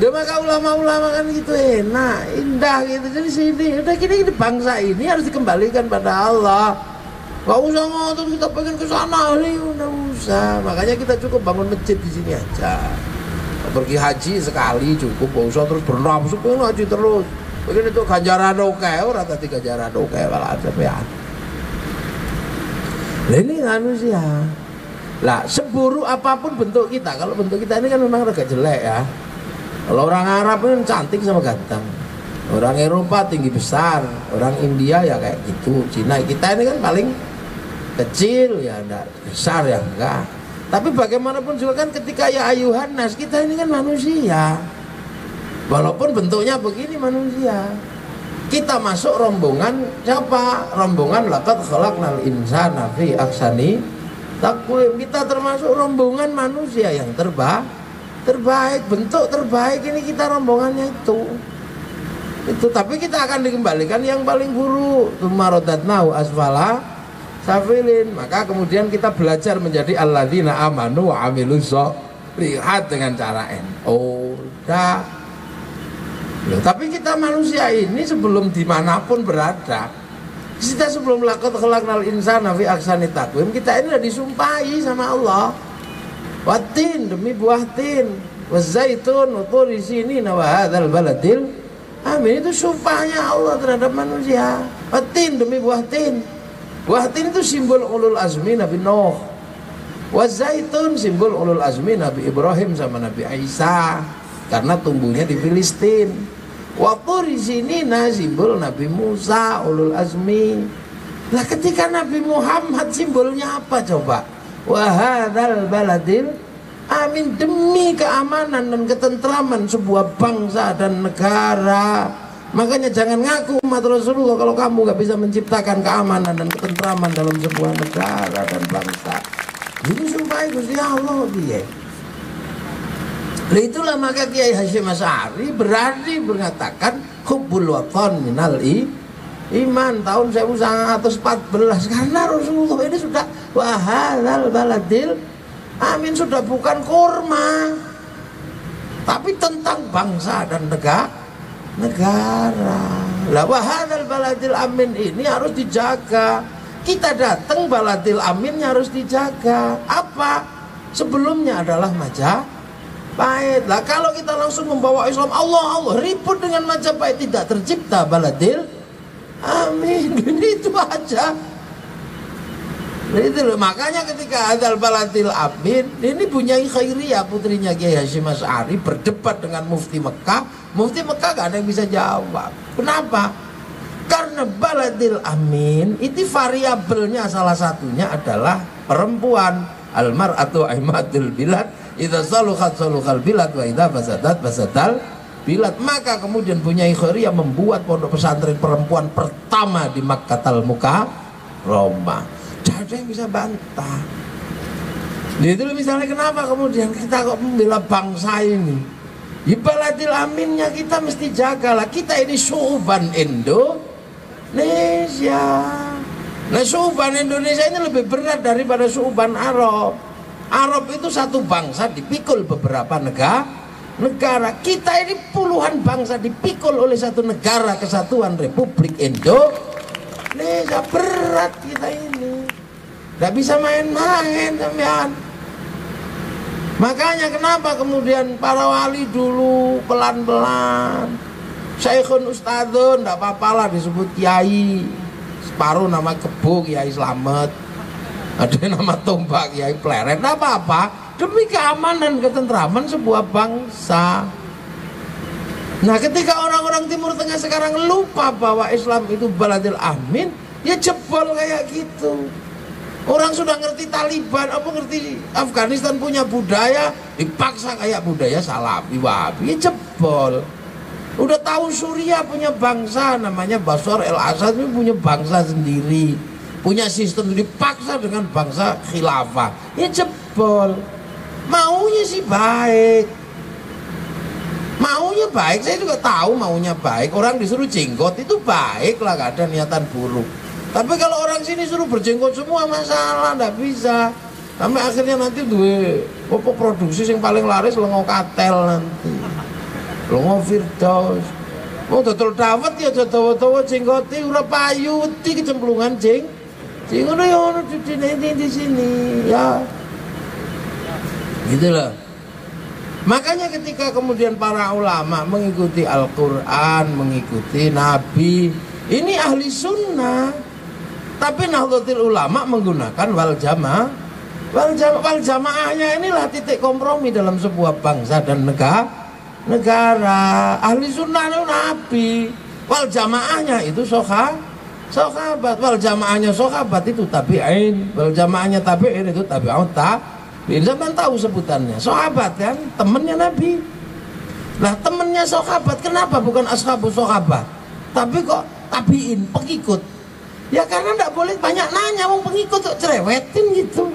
Speaker 1: Dia maka ulama-ulama kan gitu enak, indah gitu. Jadi sini, udah gini bangsa ini harus dikembalikan pada Allah. Gak usah ngotot kita pengen ke sana nih, udah usah. Makanya kita cukup bangun masjid di sini aja. Pergi haji sekali cukup, gak usah terus bernafsu pengen haji terus. Begini itu ganjaran oke, orang tadi ganjaran oke malah ada pean. Ini manusia. Lah seburuk apapun bentuk kita, kalau bentuk kita ini kan memang agak jelek ya. Kalau orang Arab kan cantik sama ganteng. Orang Eropa tinggi besar, orang India ya kayak gitu. Cina kita ini kan paling kecil ya, enggak besar ya enggak. Tapi bagaimanapun juga kan ketika ya ayuhan nas, kita ini kan manusia. Walaupun bentuknya begini manusia. Kita masuk rombongan siapa? Rombongan laqad khalaqnal insana fi ahsani taqwim. Kita termasuk rombongan manusia yang terbaik, bentuk terbaik ini kita rombongannya itu. Tapi kita akan dikembalikan yang paling buruk. Tumarodatnahu asfala safilin. Maka kemudian kita belajar menjadi alladzina amanu wa amilus sholihat dengan cara udah. Loh, tapi kita manusia ini sebelum dimanapun berada, kita sebelum laqad khalaqnal insana fi ahsani taqwim, kita ini sudah disumpahi sama Allah. Watin demi buah tin, wazaitun wa turi sinin wa hadzal baladil amin. Itu sumpahnya Allah terhadap manusia. Watin demi buah tin. Buah tin itu simbol ulul azmi Nabi Nuh. Wazaitun simbol ulul azmi Nabi Ibrahim sama Nabi Isa karena tumbuhnya di Filistin. Wa turi sinina simbol Nabi Musa ulul azmi. Nah ketika Nabi Muhammad simbolnya apa coba? Wa hadzal baladil amin, demi keamanan dan ketentraman sebuah bangsa dan negara. Makanya jangan ngaku umat Rasulullah kalau kamu gak bisa menciptakan keamanan dan ketentraman dalam sebuah negara dan bangsa. Itu sumpah Gusti Allah dia. Itulah maka Kiai Hasyim Asy'ari berani mengatakan hubbul watan minal iman tahun 1914 karena Rasulullah ini sudah wahadzal baladil amin, sudah bukan kurma tapi tentang bangsa dan negara. Lah wahadzal baladil amin ini harus dijaga. Kita datang baladil aminnya harus dijaga. Apa? Sebelumnya adalah Majapahit. Lah kalau kita langsung membawa Islam Allah ribut dengan Majapahit, tidak tercipta baladil amin. Ini itu aja. Itu loh, makanya ketika Hadzal Baladil Amin ini Bunyai Khairiyah putrinya Kiai Hasyim Asy'ari berdebat dengan Mufti Mekah. Mufti Mekah gak ada yang bisa jawab. Kenapa? Karena Baladil Amin itu variabelnya salah satunya adalah perempuan. Al-mar'atu aimatul bilad, idza saluhat saluhal bilad wa idza fasadat fasadal bilad. Maka kemudian Bunyai Khairiyah membuat pondok pesantren perempuan pertama di Makkatal Mukarramah. Ada yang bisa bantah. Itu misalnya kenapa kemudian kita kok membela bangsa ini? Baladil aminnya kita mesti jagalah. Kita ini suuban Indonesia. Nah suuban Indonesia ini lebih berat daripada suuban Arab. Arab itu satu bangsa dipikul beberapa negara. Kita ini puluhan bangsa dipikul oleh satu negara kesatuan Republik Indonesia. Berat kita ini. Tidak bisa main-main sampean. Makanya kenapa kemudian para wali dulu pelan-pelan, Syekhun Ustadzun, tidak apa-apalah disebut kiai. Separuh nama Kebo Kiai Slamet, ada nama Tombak Kiai Pleret, tidak apa-apa, demi keamanan ketentraman sebuah bangsa. Nah ketika orang-orang Timur Tengah sekarang lupa bahwa Islam itu baladil amin, ya jebol kayak gitu. Orang sudah ngerti Taliban, apa ngerti Afghanistan punya budaya, dipaksa kayak budaya Salafi Wahabi, ya jebol. Udah tahu Suriah punya bangsa namanya Bashar al-Assad, itu punya bangsa sendiri, punya sistem, dipaksa dengan bangsa khilafah, ya jebol. Maunya sih baik, maunya baik, saya juga tahu maunya baik. Orang disuruh jenggot itu baik lah, gak ada niatan buruk. Tapi kalau orang sini suruh berjenggot semua masalah, ndak bisa. Sampai akhirnya nanti duwe pupuk produksi yang paling laris lengo katel nanti. Lengo Firdaus. Mau dodol dawet ya dawa-dawa jenggote ora payu wedi kecemplungan jeng. Jeng ngono ya ono di sini ya. Gitu loh. Makanya ketika kemudian para ulama mengikuti Al-Qur'an, mengikuti Nabi, ini ahli sunnah. Tapi Nahdlatul Ulama menggunakan wal jamaahnya inilah titik kompromi dalam sebuah bangsa dan negara. Ahli sunnah itu Nabi, wal jamaahnya itu sahabat, wal jamaahnya sahabat itu tabi'in, wal jamaahnya tabi'in itu tabi'ut tabi'in. Zaman tahu sebutannya sahabat kan, temennya Nabi. Nah temennya sahabat kenapa bukan ashabus sahabat, tapi kok tabi'in, pengikut? Ya karena tidak boleh banyak nanya, mau pengikut kok cerewetin gitu.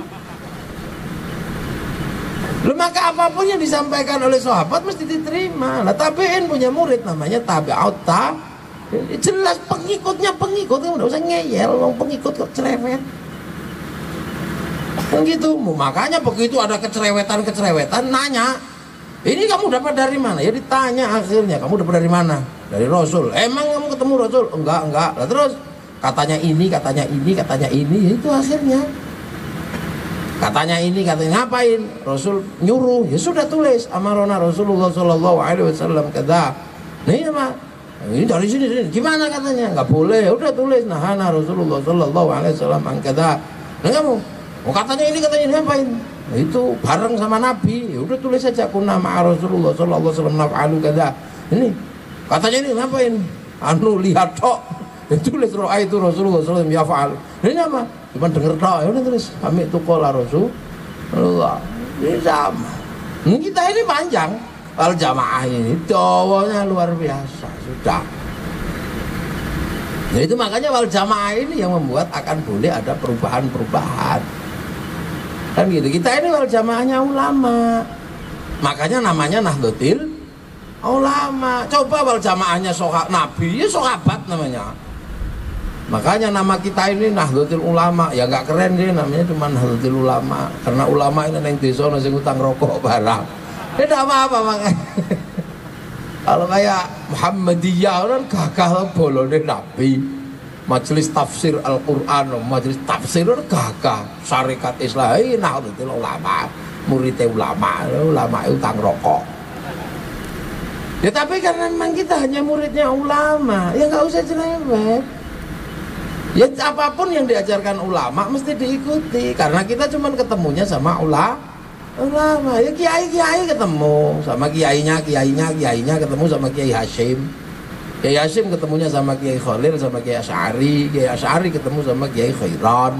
Speaker 1: Maka apapun yang disampaikan oleh sahabat mesti diterima. Lah tabi'in punya murid namanya tabi'ut tabi'in. Jelas pengikutnya pengikut, nggak usah ngeyel, mau pengikut kok cerewet. Kan gitu. Makanya begitu ada kecerewetan nanya, ini kamu dapat dari mana? Ya ditanya akhirnya, kamu dapat dari mana? Dari Rasul. Emang kamu ketemu Rasul? Enggak. Lah terus katanya ini, itu akhirnya katanya ini, katanya ngapain? Rasul nyuruh, ya sudah tulis amarona Rasulullah Shallallahu Alaihi Wasallam kata. Nih apa? Ini dari sini, gimana katanya? Nggak boleh, udah tulis nahana Rasulullah Shallallahu Alaihi Wasallam angkata. Nah kamu, katanya ini ngapain? Nah, itu bareng sama Nabi, ya udah tulis saja kunna ma'a Rasulullah Shallallahu Alaihi Wasallam naf'alu kata. Ini katanya ini ngapain? Anu lihat tok. Tulis roa itu Rasulullah SAW yaf'al. Ini apa? Cuma denger tok, ya udah tulis kami tukola Rasulullah. Ini sama. Kita ini panjang. Al jamaah ini dawanya luar biasa sudah. Nah itu makanya wal jamaah ini yang membuat akan boleh ada perubahan-perubahan. Kan gitu. Kita ini wal jamaahnya ulama. Makanya namanya Nahdlatul Ulama. Coba wal jamaahnya Nabi, ya sahabat namanya. Makanya nama kita ini Nahdlatul Ulama, ya nggak keren deh namanya cuma Nahdlatul Ulama, karena ulama ini yang desa nasi utang rokok barang. Ini tidak apa-apa makanya. Kalau kayak Muhammadiyah kan gagah bolone Nabi, majelis tafsir Al-Quran, majelis tafsir gagah, syarikat Islam, Nahdlatul Ulama, muridnya ulama utang rokok. Ya tapi karena memang kita hanya muridnya ulama, ya nggak usah cerewet. Ya apapun yang diajarkan ulama mesti diikuti, karena kita cuma ketemunya sama ulama. Ya kiai ketemu sama kiainya ketemu sama Kiai Hashim. Kiai Hashim ketemunya sama Kiai Khalil sama Kiai Asy'ari ketemu sama Kiai Khairan.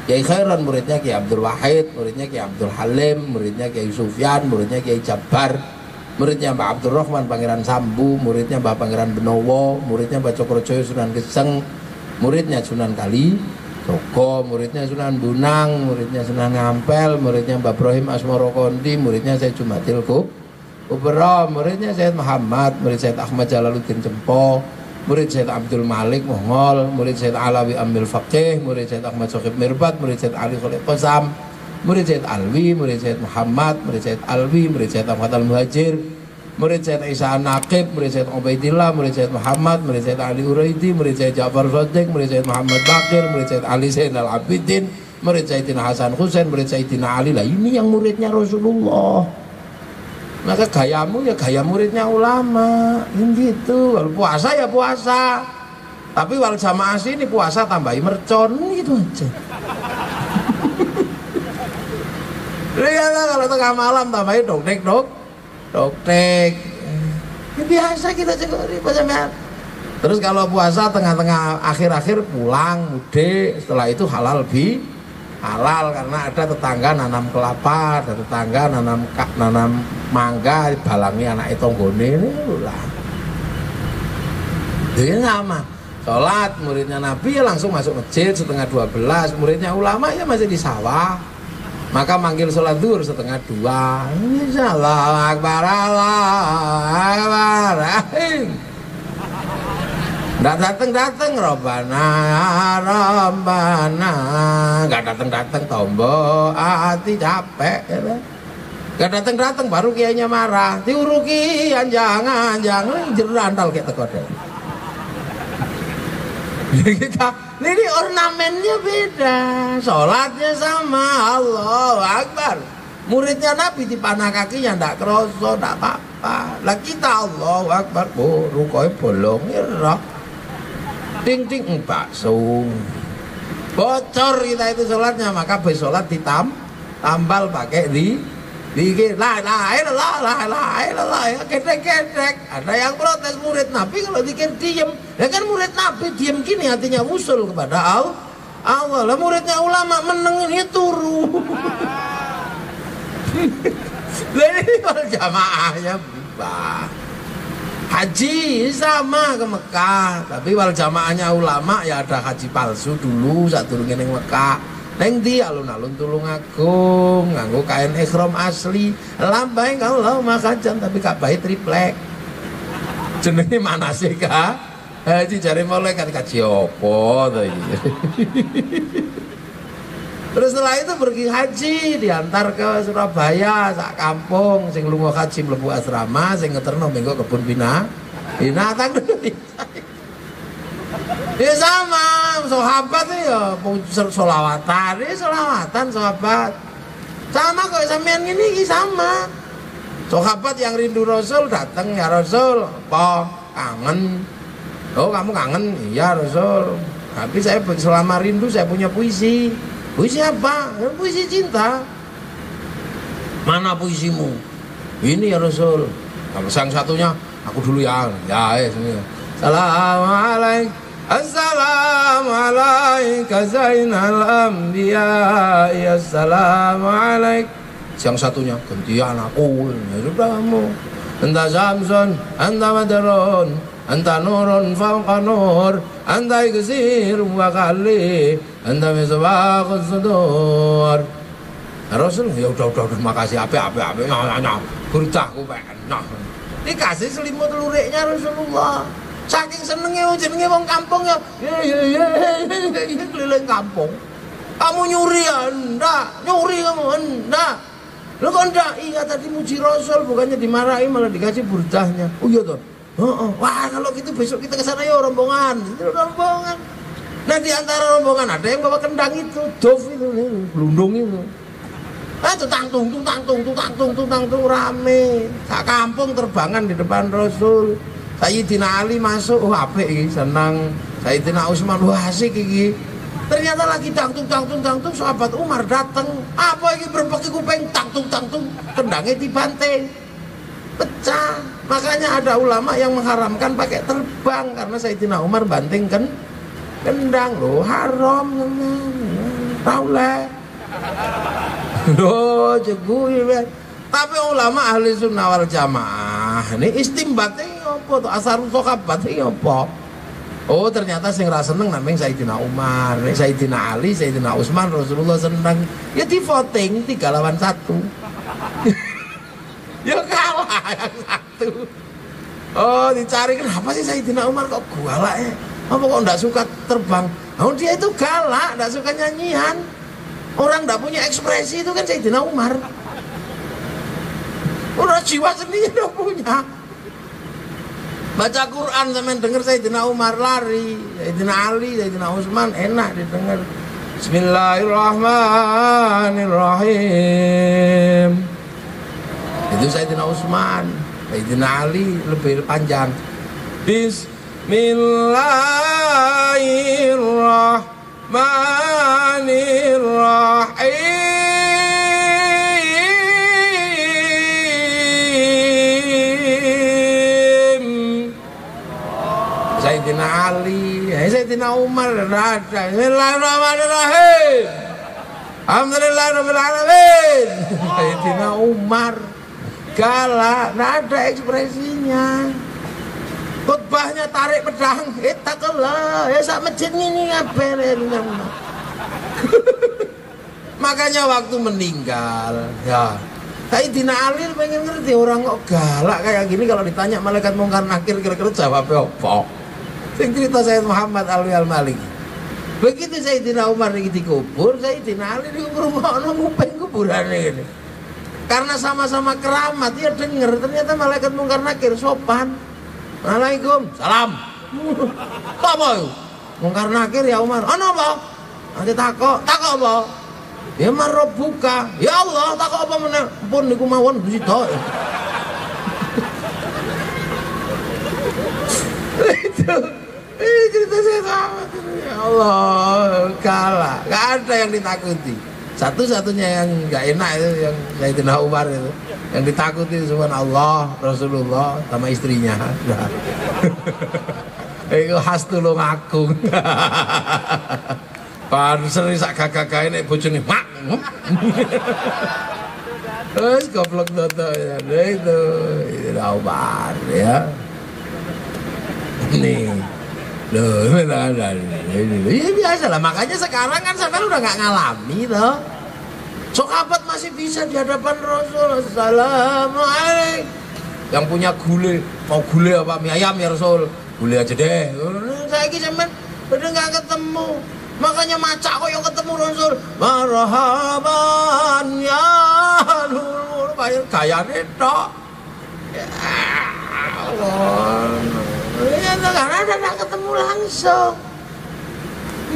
Speaker 1: Kiai Khairan muridnya Kiai Abdul Wahid, muridnya Kiai Abdul Halim, muridnya Kiai Sufyan, muridnya Kiai Jabbar, muridnya Mbak Abdul Rahman Pangeran Sambu, muridnya Mbak Pangeran Benowo, muridnya Mbak Cokrojoyo Sunan Geseng, muridnya Sunan Kali Joko, muridnya Sunan Bunang, muridnya Sunan Ngampel, muridnya Mbak Ibrahim Asmoro Kondi, muridnya Syed Jumatil Kubra, muridnya Syed Muhammad, murid Syed Ahmad Jalaluddin Cempo, murid Syed Abdul Malik Mongol, murid Syed Alawi Ambil Faqih, murid Syed Ahmad Sohib Mirbat, murid Syed Ali Khalid Qasam, murid Syed Alwi, murid Syed Muhammad, murid Syed Alwi, murid Syed Ahmad Al-Muhajir, murid Syed Isa An-Naqib, murid Syed Ubaidillah, murid Syed Muhammad, murid Syed Ali Uraidi, murid Syed Ja'far Shadiq, murid Syed Muhammad Bakir, murid Syed Ali Zainal Abidin, murid Sayyidina Hasan Husain, murid Sayyidina Ali. Lah ini yang muridnya Rasulullah. Maka gayamu ya gaya muridnya ulama. Gitu. Kalau puasa ya puasa. Tapi wal jamaah sini puasa tambahi mercon gitu aja. Lihat kalau tengah malam tambahi doktek. Ya biasa kita cukup sampean. Terus kalau puasa tengah-tengah akhir-akhir pulang mudik, setelah itu halal halal karena ada tetangga nanam kelapa, ada tetangga nanam mangga, balangi anak tonggone ini lah. Jadi sama. Sholat muridnya Nabi ya langsung masuk masjid setengah 12, muridnya ulama ya masih di sawah. Maka manggil sholat duhur setengah 2. Insyaallah akbar Allah akbar. Nggak dateng Robbana nggak dateng tombo hati capek ya. Nggak dateng baru kiainya marah diuruki jangan jerandal kayak tekodel. Kita ini ornamennya beda, sholatnya sama, Allahu Akbar. Muridnya Nabi dipanah kakinya ndak kroso, ndak apa-apa. Lah kita Allahu Akbar, rukoe bolong irah. Ting bakso. Bocor kita itu sholatnya, maka sholat tambal pakai dikit la ilallah ya gedek. Ada yang protes murid Nabi kalau dikir diem. Ya kan murid Nabi diem gini hatinya usul kepada Allah. Lah muridnya ulama meneng ini turu. Jadi kalau jamaahnya berubah. Haji sama ke Mekah, tapi wal jamaahnya ulama ya ada haji palsu dulu saat turun ning Mekah. Neng di alun-alun Tulungagung nganggo kain ihram asli, lambai kalau makajan tapi kabai triplek. Jenenge manasik ha? Haji jare mulai kan kaji opo to iki. Terus setelah itu pergi haji, diantar ke Surabaya, sak kampung, sing lunga haji mlebu asrama, sing ngeterno mengko kebun binatang. Ya sama, sahabat ya solawatan sahabat. Sama kok sampean ini sama. Sahabat yang rindu Rasul datang, ya Rasul, apa kangen? Oh kamu kangen? Iya Rasul. Tapi saya selama rindu saya punya puisi. Puisi apa? Puisi cinta. Mana puisimu? Ini ya Rasul. Kalau sang satunya aku dulu ya. Ya ini. Assalamualaikum. Assalamualaikum Zainal Anbiya. Assalamualaikum. Yang satunya gantian aku. Ya sudah kamu. Anta Samson, anta Madron, anta nurun fawqa nur, anta iksir wa kali, anta misbahus sudur. Rasul ya udah makasih apa beritaku enak. Dikasih selimut luriknya Rasulullah. Saking senengnya jenenge wong kampung ya. Keliling kampung. Kamu nyuri ya? Enggak. Nyuri kamu? Enggak. Lo kok enggak? Iya tadi muji Rasul bukannya dimarahi malah dikasih burdahnya. Oh iya toh. Wah kalau gitu besok kita ke sana ya rombongan. Itu rombongan. Nah di antara rombongan ada yang bawa kendang itu, dof itu, gelundung itu. Itu tangtung rame. Sak kampung terbangan di depan Rasul. Sayyidina Ali masuk, apik iki, senang. Sayyidina Utsman asik iki. Ternyata lagi tangtung sahabat Umar datang. Apa ini berpeki kuping tangtung kendangnya dibanting. Pecah. Makanya ada ulama yang mengharamkan pakai terbang karena Sayyidina Umar banting kendang loh, haram tauleh. Loh jegui. Tapi ulama ahli sunnah wal jamaah ini istimbatnya apa tuh asarul sahabat ini apa? Oh ternyata sing ra seneng namanya Sayyidina Umar, Sayyidina Ali, Sayyidina Utsman Rasulullah seneng. Ya di voting 3 lawan 1. Ya kalah yang satu. Oh dicari kenapa sih Sayyidina Umar kok galak ya? Apa kok enggak suka terbang? Oh dia itu galak, enggak suka nyanyian. Orang enggak punya ekspresi itu kan Sayyidina Umar. Udah jiwa sendiri udah punya. Baca Quran sampean denger Sayyidina Umar lari, Sayyidina Ali, Sayyidina Utsman enak didengar. Bismillahirrahmanirrahim. Itu Sayyidina Utsman. Sayyidina Ali lebih panjang. Bismillahirrahmanirrahim. Sayyidina Ali, Sayyidina Umar, Bismillahirrahmanirrahim. Alhamdulillahirabbil alamin. Sayyidina Umar galak, nggak ada ekspresinya. Khutbahnya tarik pedang, ittaqullah, ya sak masjid ini ngapain? Makanya waktu meninggal, ya Sayyidina Ali pengen ngerti orang kok galak kayak gini, kalau ditanya malaikat mungkar nakir kira-kira jawabnya apa? Sing cerita Sayyid Muhammad Alwi Al-Maliki. Begitu Sayyidina Umar ini dikubur, Sayyidina Ali dikubur mau nguping kuburan ini. Karena sama-sama keramat, dia dengar ternyata malaikat mungkar nakir sopan. Assalamualaikum, salam. Apa itu? Mungkar nakir ya Umar. Ano apa? Nanti takok apa? Ya marrobuka. Ya Allah, takok apa meneh? Pun niku mawon sida. Itu cerita saya sama. Ya Allah, kalah. Gak ada yang ditakuti. Satu-satunya yang gak enak itu yang Sayyidina Umar itu. Yang ditakuti subhanallah, Rasulullah sama istrinya. Nah. Itu khas tulung agung. Panser sak gagah-gagahe nek bojone mak. Terus goblok toto ya. Itu Umar ya. Nih. Loh, ya biasa lah, makanya sekarang kan sampean udah nggak ngalami loh. Sahabat masih bisa di hadapan Rasul. Assalamualaikum. Yang punya gule, mau gule apa mie ayam ya Rasul? Gule aja deh. Saya ini sampean udah nggak ketemu. Makanya macak kok yang ketemu Rasul. Marhaban ya Nur. Gayane tok. Ya Allah. Ya karena ada ketemu langsung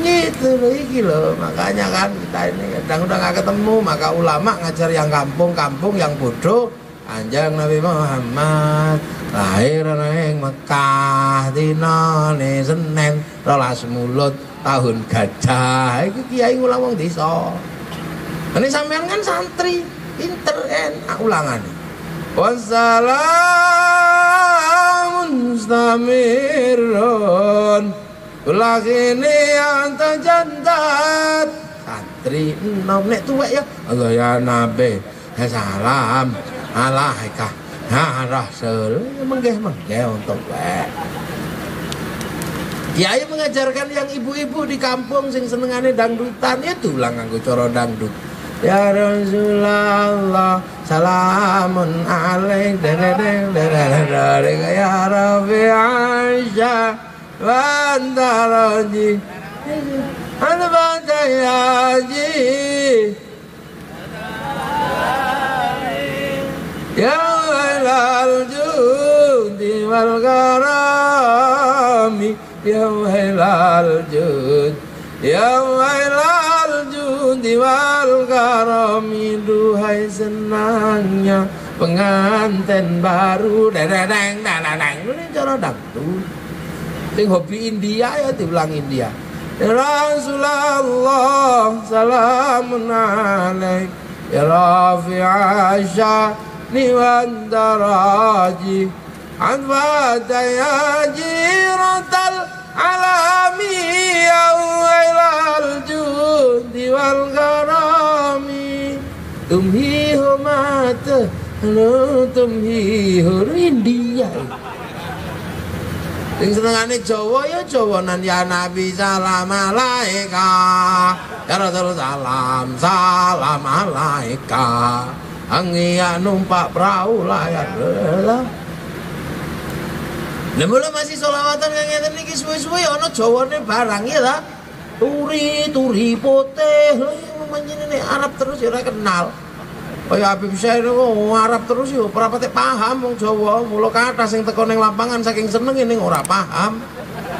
Speaker 1: gitu loh, iki loh. Makanya kan kita ini kadang udah gak ketemu, maka ulama ngajar yang kampung-kampung yang bodoh. Anjang Nabi Muhammad lahir nang Mekah dina Senin 12 Mulut tahun gajah. Iki kiai ngulang wong desa. Ini sampean kan santri pinter enak ulangane. Wassalamun mustamirun ulakini anta jantat. Santri enom nek tuwek ya Allah ya Nabi salam alaika ya Rasul menggeh-menggeh untuk wek. Kiai mengajarkan yang ibu-ibu di kampung sing senengane dangdutan itu ulang nganggo cara dangdut. Ya Rasulullah salamun alaik deng ya Rabbi Aisyah wa antaraji al-batayaji ya wailal judi wal karami ya wailal jud ya wailal judi wal karami. Duhai senangnya pengantin baru dadadang dadadang. Ini cara dangdut sing hobi India ya diulang India. Ya Rasulullah salamun alaik ya Rafi Aisyah niwan daraji anfata ya jiratal alami ya wailal judi wal karami tumhi humata tumhi India. Sing senengane Jawa ya Jawanan ya Nabi salam alaika ya Rasul salam salam alaika angia numpak perahu layar lah. Mula masih sholawatan kang ngeten niki suwe-suwe ana Jawane barang ya ta. Turi putih lho menjene Arab terus ya ora kenal. Kaya Habib Syekh niku Arab terus ya ora patek paham wong Jawa. Mula kathah sing teko ning lapangan saking senenge ning ora paham.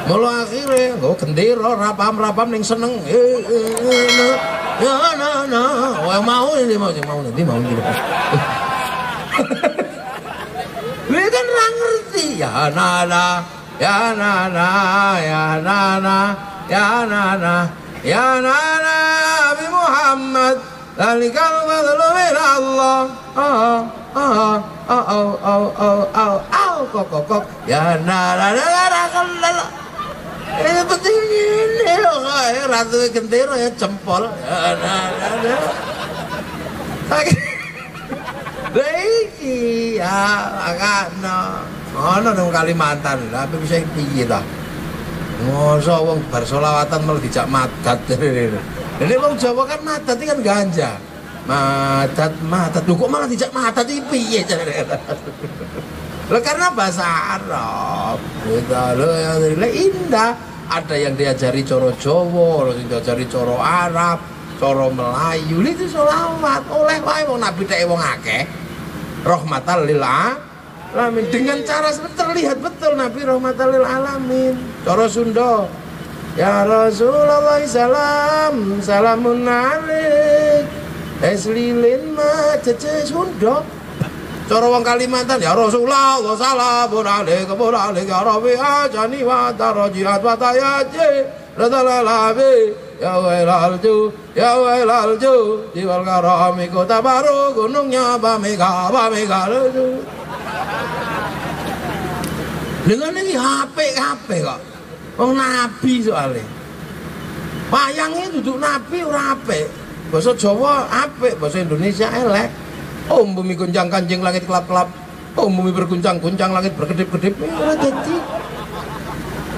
Speaker 1: Mula akhirnya nggo gendera rapam-rapam ning seneng. Ya na. Wah mau ini mau nanti mau dilepas. Dia kan ora ngerti. Ya nana, ya nana, ya nana, ya nana, ya nana Nabi Muhammad. Zalikal fadlu min Allah. Kok. Ya nana. Penting ini ratu gendera ya jempol. Iki ya makana ana nang Kalimantan lha apa bisa piye ta. Mosok wong bar selawatan malah dijak madat. Dene wong Jawa kan madat kan ganja. Madat. Lho kok malah dijak madat iki piye jarene. Lah karena bahasa Arab. Lho indah. Ada yang diajari coro Jawa, ada yang diajari coro Arab, coro Melayu. Itu sholawat oleh wae wong Nabi tek wong akeh. Rahmatan lil alamin. Dengan cara terlihat betul Nabi rahmatan lil alamin. Coro Sunda. Ya Rasulullah salam, salamun alaik. Eslilin ma cece Sunda. Coro wong Kalimantan ya Rasulullah salamun alaika ya Rabbi ajani wa darajiat wa tayaji radalalabi ya wailalju diwal karami kota baru gunungnya bamega dengan ini HP kok wong Nabi soalnya wayangnya duduk Nabi ora apik bahasa Jawa apik bahasa Indonesia elek. Bumi goncang kanjeng langit kelap-kelap. Bumi berguncang-guncang langit berkedip-kedip. Ora dadi.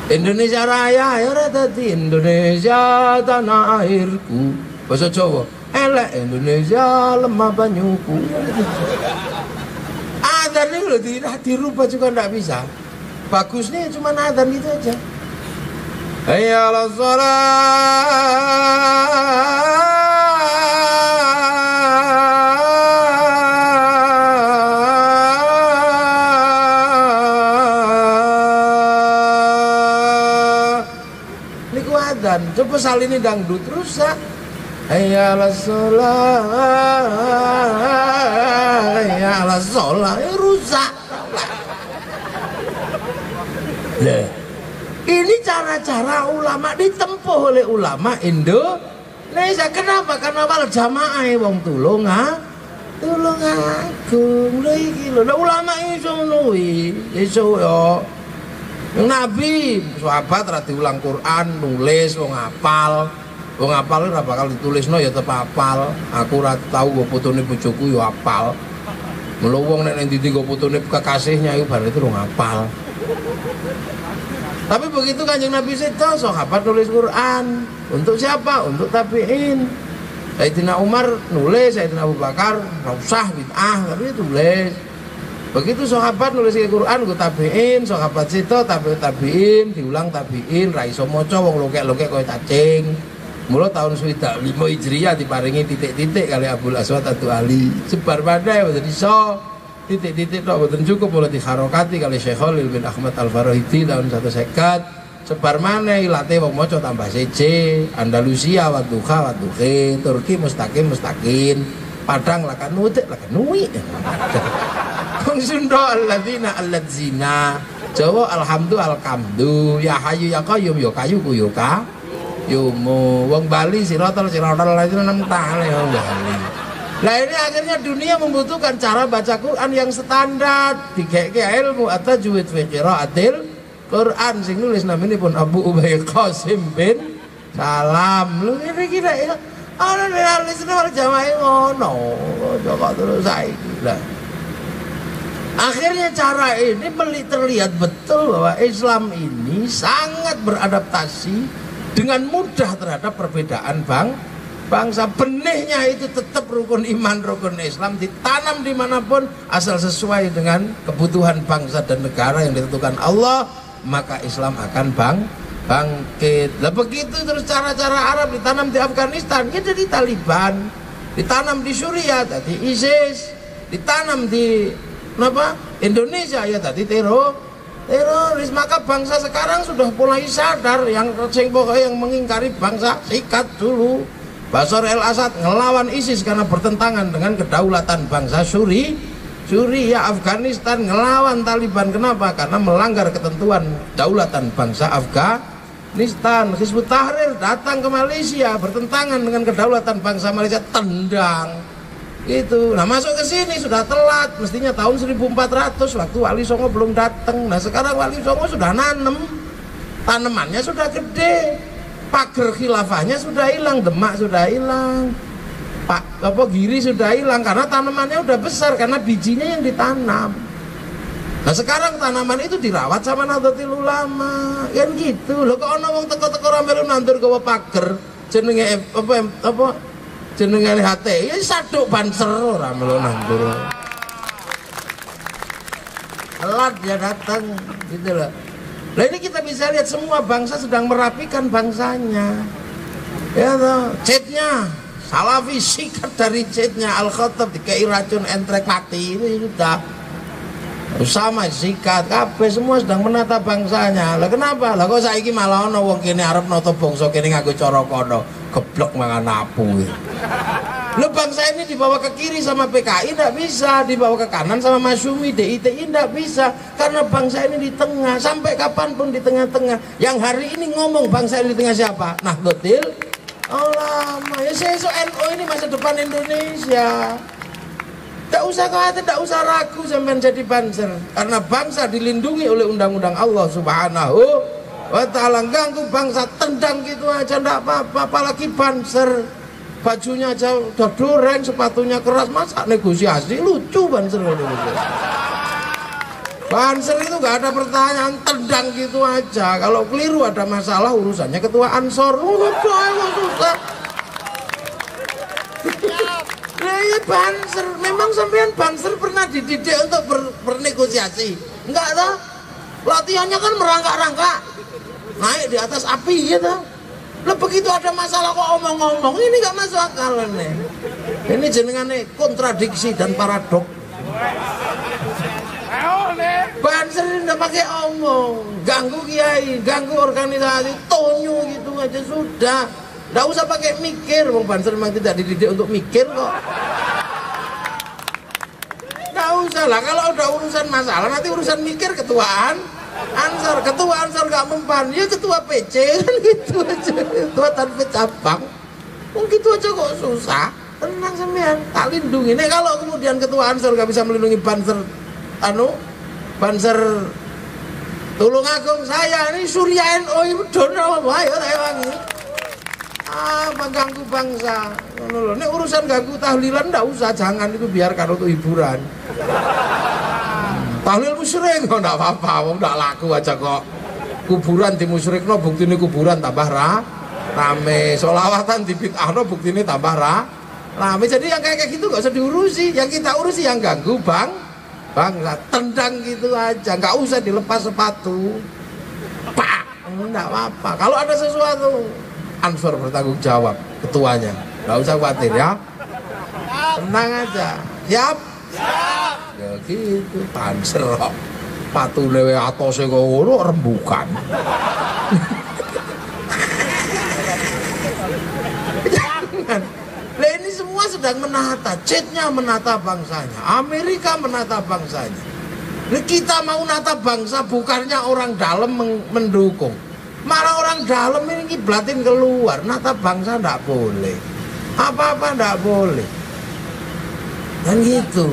Speaker 1: Indonesia Raya ya ora dadi. Indonesia tanah airku. Bahasa Jawa. Elek Indonesia lemah banyuku. Adzan ini loh dirubah juga ndak bisa. Bagusnya cuma adzan itu aja. Hayya 'alas shalah. Coba salini dangdut rusak. Hayya 'alas shalah, hayya 'alas shalah, rusak. Nah, ini cara-cara ulama ditempuh oleh ulama Indonesia. Kenapa? Karena wal jamaah wong tulung agung lho iki lho. Ulama iso ngono iso yo. Yang Nabi, sahabat ra diulang Quran, nulis wong hafal. Wong hafal ora bakal ditulisno ya tetep hafal. Aku ora tau nggo fotone bojoku ya hafal. Mula wong nek ndi nggo fotone kekasihnya iku bar itu hafal. Tapi begitu Kanjeng Nabi sedo, sahabat nulis Quran. Untuk siapa? Untuk tabi'in. Sayyidina Umar nulis, Sayyidina Abu Bakar ora usah bid'ah, tapi tulis. Begitu sahabat nulis Quran ku tabiin, sahabat sito tabiin, diulang tabiin, ra iso maca wong lokek-lokek koyo cacing. Mula tahun 5 Hijriah diparingi titik-titik kali Abdul Aswad Ad-Du'ali. Sebar padha mboten iso. Titik-titik tok mboten cukup mulai diharokati kali Syekh Khalil bin Ahmad Al-Farahidi tahun 150. Sebar maneh ilate wong maca tambah siji. Andalusia wa duha wa duhe, Turki mustaqim. Padang lakan nuwi. Wong Sunda alladzina, Jawa alhamdu, ya hayu ya qayyum ya kayu ku ya kayumu. Wong Bali sirotol itu enam tale wong Bali. Nah ini akhirnya dunia membutuhkan cara baca Quran yang standar, dikeke ilmu atau tajwid fi qiraatil Quran sing nulis namanya pun Abu Ubay Qasim bin Salam. Lu kira ya ana nulis wal jamaah ngono, coba terus saiki. Lah akhirnya cara ini terlihat betul bahwa Islam ini sangat beradaptasi dengan mudah terhadap perbedaan bangsa. Benihnya itu tetap rukun iman, rukun Islam, ditanam dimanapun asal sesuai dengan kebutuhan bangsa dan negara yang ditentukan Allah, maka Islam akan bangkit. Lah begitu terus cara-cara Arab ditanam di Afghanistan, ya jadi Taliban, ditanam di Suriah, jadi ISIS, ditanam di Indonesia ya tadi teroris. Maka bangsa sekarang sudah mulai sadar, yang pokoknya yang mengingkari bangsa sikat dulu. Bashar al-Assad ngelawan ISIS karena bertentangan dengan kedaulatan bangsa Suriah. Afghanistan ngelawan Taliban, kenapa? Karena melanggar ketentuan kedaulatan bangsa Afghanistan. Hizbut Tahrir datang ke Malaysia bertentangan dengan kedaulatan bangsa Malaysia, tendang gitu. Nah masuk ke sini sudah telat, mestinya tahun 1400 waktu Wali Songo belum datang. Nah sekarang Wali Songo sudah nanem, tanamannya sudah gede, pagar khilafahnya sudah hilang, Demak sudah hilang, Giri sudah hilang karena tanamannya udah besar, karena bijinya yang ditanam. Nah sekarang tanaman itu dirawat sama Nahdlatul Ulama, kan gitu loh. Kok ono wong teko-teko ra melu nandur gawa pager jenenge apa jenenge HT, ya saduk banser ora melu nandur. Telat dia datang gitu loh. Nah ini kita bisa lihat semua bangsa sedang merapikan bangsanya. Ya toh, cetnya Salafi sikat dari cetnya, Al-Khattab dikai racun entrek mati, ini sudah sama sikat, kabeh semua sedang menata bangsanya. Lah kenapa? Lah kok saiki malah ono wong kene arep nata bangsa kene nganggo cara kono, geblok mangan apu. Lo bangsa ini dibawa ke kiri sama PKI tidak bisa, dibawa ke kanan sama Masyumi, DITI tidak bisa, karena bangsa ini di tengah. Sampai kapanpun di tengah-tengah. Yang hari ini ngomong bangsa ini di tengah siapa? Nahdlatul Ulama. Ya sesuk NU ini masa depan Indonesia. Tidak usah khawatir, tidak usah ragu sampai jadi banser, karena bangsa dilindungi oleh undang-undang Allah Subhanahu wa Ta'ala. Ganggu bangsa, tendang gitu aja tidak apa-apa, apalagi banser. Bajunya aja udah doreng, sepatunya keras, masa negosiasi? Lucu banser ini. Banser itu gak ada pertanyaan, tendang gitu aja. Kalau keliru ada masalah urusannya ketua Ansor. Susah. Nah ya banser, memang sampean banser pernah dididik untuk bernegosiasi? Enggak toh? Latihannya kan merangkak-rangkak, naik di atas api gitu. Lah begitu ada masalah kok omong-omong, ini gak masuk akal nih. Ini jenengannya kontradiksi dan paradok. Banser ini udah pakai omong, ganggu kiai, ganggu organisasi, tonyo gitu aja sudah. Nggak usah pakai mikir, wong banser memang tidak dididik untuk mikir kok. Nggak usah lah, kalau udah urusan masalah nanti urusan mikir ketuaan Ansor, ketua Ansor nggak mempan, ya ketua PC kan gitu aja, ketua tanpa cabang, gitu aja kok susah. Tenang sampean, tak lindungi. Nih kalau kemudian ketua Ansor nggak bisa melindungi banser, banser Tulungagung saya ini Surya NU dono, ayo saya wangi. Mengganggu bangsa. Ini urusan ganggu tahlilan ndak usah, jangan, itu biarkan untuk hiburan. Tahlil musyrik kok ndak apa-apa, ndak laku aja kok. Kuburan dimusyrikno buktine kuburan tambah rame, sholawatan dibid'ahno buktine tambah rame. Jadi yang kayak gitu gak usah diurusi, yang kita urusi yang ganggu bangsa, tendang gitu aja, nggak usah dilepas sepatu. Pak, ndak apa-apa. Kalau ada sesuatu Ansor bertanggung jawab, ketuanya, nggak usah khawatir ya, tenang aja, siap? Siap. Ya gitu, Banser kok, patu lewe atose kok ngono rembukan. Jangan. Lah ini semua sedang menata, cetnya menata bangsanya, Amerika menata bangsanya. Nah, kita mau nata bangsa, bukannya orang dalam mendukung. Malah orang dalam ini kiblatin keluar, nata bangsa ndak boleh, apa-apa ndak boleh, dan gitu.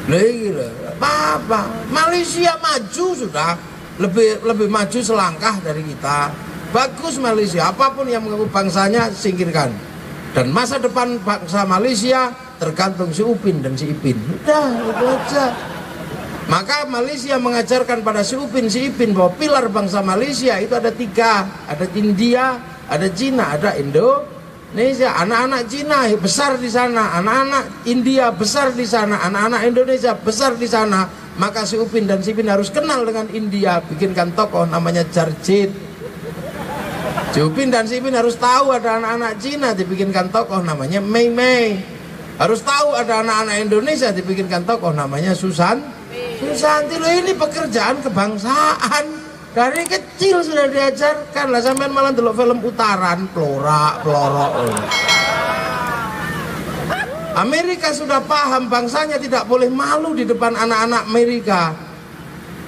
Speaker 1: Lagi apa? Malaysia maju sudah, lebih maju selangkah dari kita. Bagus Malaysia, apapun yang mengganggu bangsanya singkirkan. Dan masa depan bangsa Malaysia tergantung si Upin dan si Ipin. Udah, itu aja. Maka Malaysia mengajarkan pada si Upin, si Ipin bahwa pilar bangsa Malaysia itu ada 3. Ada India, ada Cina, ada Indonesia. Anak-anak Cina besar di sana, anak-anak India besar di sana, anak-anak Indonesia besar di sana. Maka si Upin dan si Ipin harus kenal dengan India, bikinkan tokoh namanya Jarjit. Si Upin dan si Ipin harus tahu ada anak-anak Cina, dibikinkan tokoh namanya Mei Mei. Harus tahu ada anak-anak Indonesia, dibikinkan tokoh namanya Susan Susanti loh, ini pekerjaan kebangsaan. Dari kecil sudah diajarkan lah, sampean malah delok film Utaran, pelorok. Amerika sudah paham bangsanya tidak boleh malu di depan anak-anak Amerika.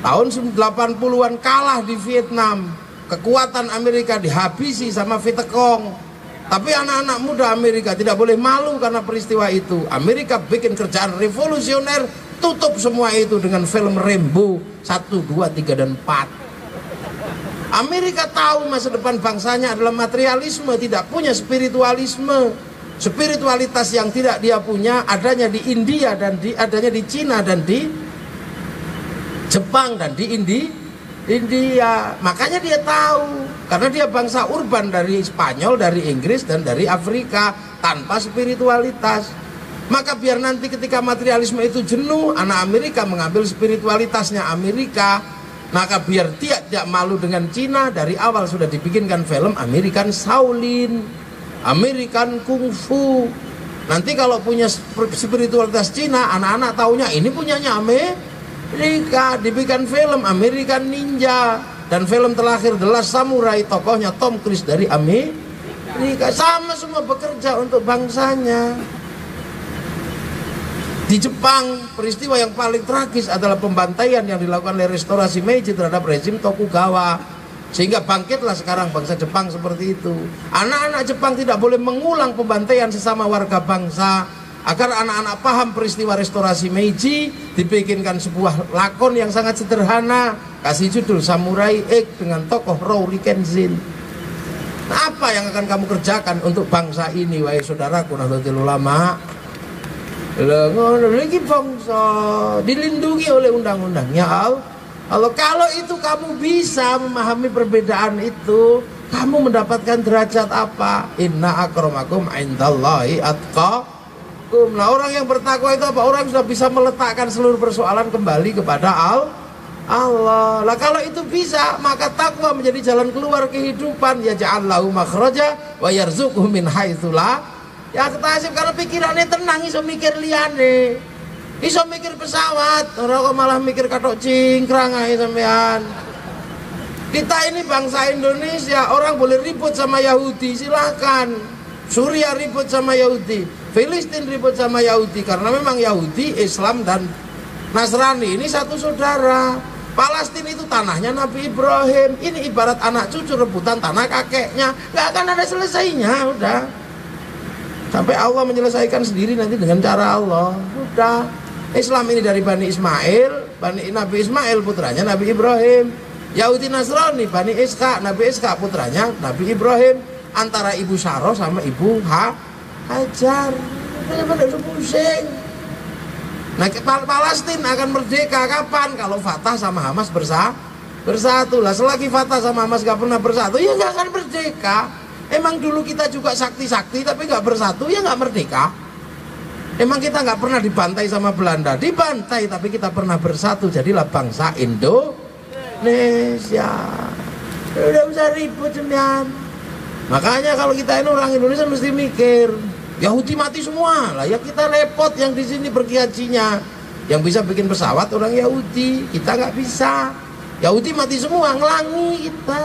Speaker 1: Tahun 80-an kalah di Vietnam. Kekuatan Amerika dihabisi sama Vietcong. Tapi anak-anak muda Amerika tidak boleh malu karena peristiwa itu. Amerika bikin kerjaan revolusioner, tutup semua itu dengan film Rambo 1, 2, 3, dan 4. Amerika tahu masa depan bangsanya adalah materialisme, tidak punya spiritualisme. Spiritualitas yang tidak dia punya adanya di India dan adanya di Cina dan di Jepang dan di India. Makanya dia tahu, karena dia bangsa urban dari Spanyol, dari Inggris, dan dari Afrika, tanpa spiritualitas. Maka biar nanti ketika materialisme itu jenuh, anak Amerika mengambil spiritualitasnya Amerika. Maka biar dia tidak malu dengan Cina, dari awal sudah dibikinkan film American Shaolin, American Kung Fu. Nanti kalau punya spiritualitas Cina, anak-anak taunya ini punyanya Amerika. Dibikin film American Ninja, dan film terakhir The Last Samurai, tokohnya Tom Cruise dari Amerika. Sama semua bekerja untuk bangsanya. Di Jepang, peristiwa yang paling tragis adalah pembantaian yang dilakukan oleh restorasi Meiji terhadap rezim Tokugawa. Sehingga bangkitlah sekarang bangsa Jepang seperti itu. Anak-anak Jepang tidak boleh mengulang pembantaian sesama warga bangsa. Agar anak-anak paham peristiwa restorasi Meiji, dibikinkan sebuah lakon yang sangat sederhana, kasih judul Samurai X dengan tokoh Rory Kenshin. Nah, apa yang akan kamu kerjakan untuk bangsa ini, wahai saudaraku Nahdlatul Ulama? Lagi bangsa dilindungi oleh undang-undangnya Allah. Kalau itu kamu bisa memahami perbedaan itu, kamu mendapatkan derajat apa? Inna akramakum indallahi atqakum. Nah, orang yang bertakwa itu apa? Orang sudah bisa meletakkan seluruh persoalan kembali kepada Allah. Lah kalau itu bisa, maka takwa menjadi jalan keluar kehidupan. Ya ja'allahu makhraja wa yarzuqhu min haitsu la. Ya ketasib, karena pikirannya tenang, iso mikir liane, iso mikir pesawat, orang kok malah mikir katok cingkrang aja sampean. Kita ini bangsa Indonesia, orang boleh ribut sama Yahudi, silahkan. Suriah ribut sama Yahudi, Filistin ribut sama Yahudi, karena memang Yahudi, Islam, dan Nasrani ini satu saudara. Palestina itu tanahnya Nabi Ibrahim. Ini ibarat anak cucu rebutan tanah kakeknya, nggak akan ada selesainya, udah. Sampai Allah menyelesaikan sendiri nanti dengan cara Allah. Udah. Islam ini dari Bani Ismail, Nabi Ismail putranya Nabi Ibrahim. Yahudi Nasrani, Bani Ishak, Nabi Ishak putranya Nabi Ibrahim. Antara ibu Saroh sama ibu Hajar. Udah pusing. Nah, Palestina akan merdeka kapan? Kalau Fatah sama Hamas bersatu lah. Selagi Fatah sama Hamas gak pernah bersatu, ya gak akan merdeka. Emang dulu kita juga sakti-sakti tapi nggak bersatu, ya nggak merdeka. Emang kita nggak pernah dibantai sama Belanda, dibantai tapi kita pernah bersatu, jadilah bangsa Indonesia. Udah usah ribut sembilan. Makanya kalau kita ini orang Indonesia mesti mikir, Yahudi mati semua lah, ya kita repot yang di sini pergi hajinya. Yang bisa bikin pesawat orang Yahudi, kita nggak bisa. Yahudi mati semua, ngelangi kita.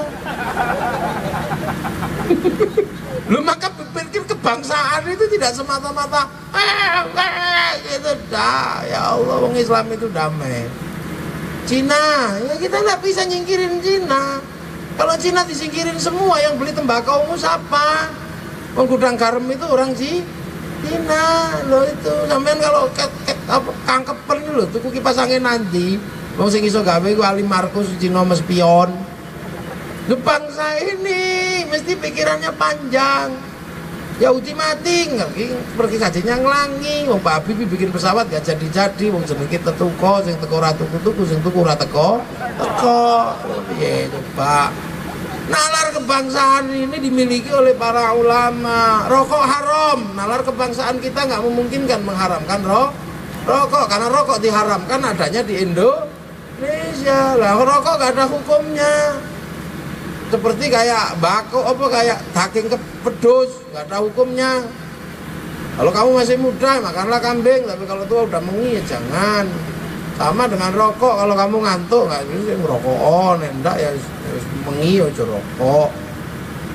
Speaker 1: Lu maka berpikir kebangsaan itu tidak semata-mata gitu dah. Ya Allah, wong Islam itu damai. Cina, ya kita nggak bisa nyingkirin Cina. Kalau Cina disingkirin semua, yang beli tembakau siapa? Wong gudang garam itu orang Cina. Lo itu sampean kalau kangkepen lo tuku kipas angin nanti. Wong sing iso gawe ku Ali Markus Cina mespion. Bangsa ini mesti pikirannya panjang. Yahudi mati, pergi kajinya ngelangi. Wong Pak Habibie bikin pesawat gak jadi-jadi. Wong jenenge tetuko, sing teko ora tuku-tuku, sing tuku ora teko. Piye coba. Nalar kebangsaan ini dimiliki oleh para ulama. Rokok haram. Nalar kebangsaan kita nggak memungkinkan mengharamkan rokok, karena rokok diharamkan adanya di Indonesia. Lah rokok gak ada hukumnya. Seperti kayak bako, kayak daging pedus, nggak ada hukumnya. Kalau kamu masih muda makanlah kambing, tapi kalau tua udah mengi ya jangan. Sama dengan rokok, kalau kamu ngantuk nggak bisa ngerokok, ndak ya mengi aja rokok.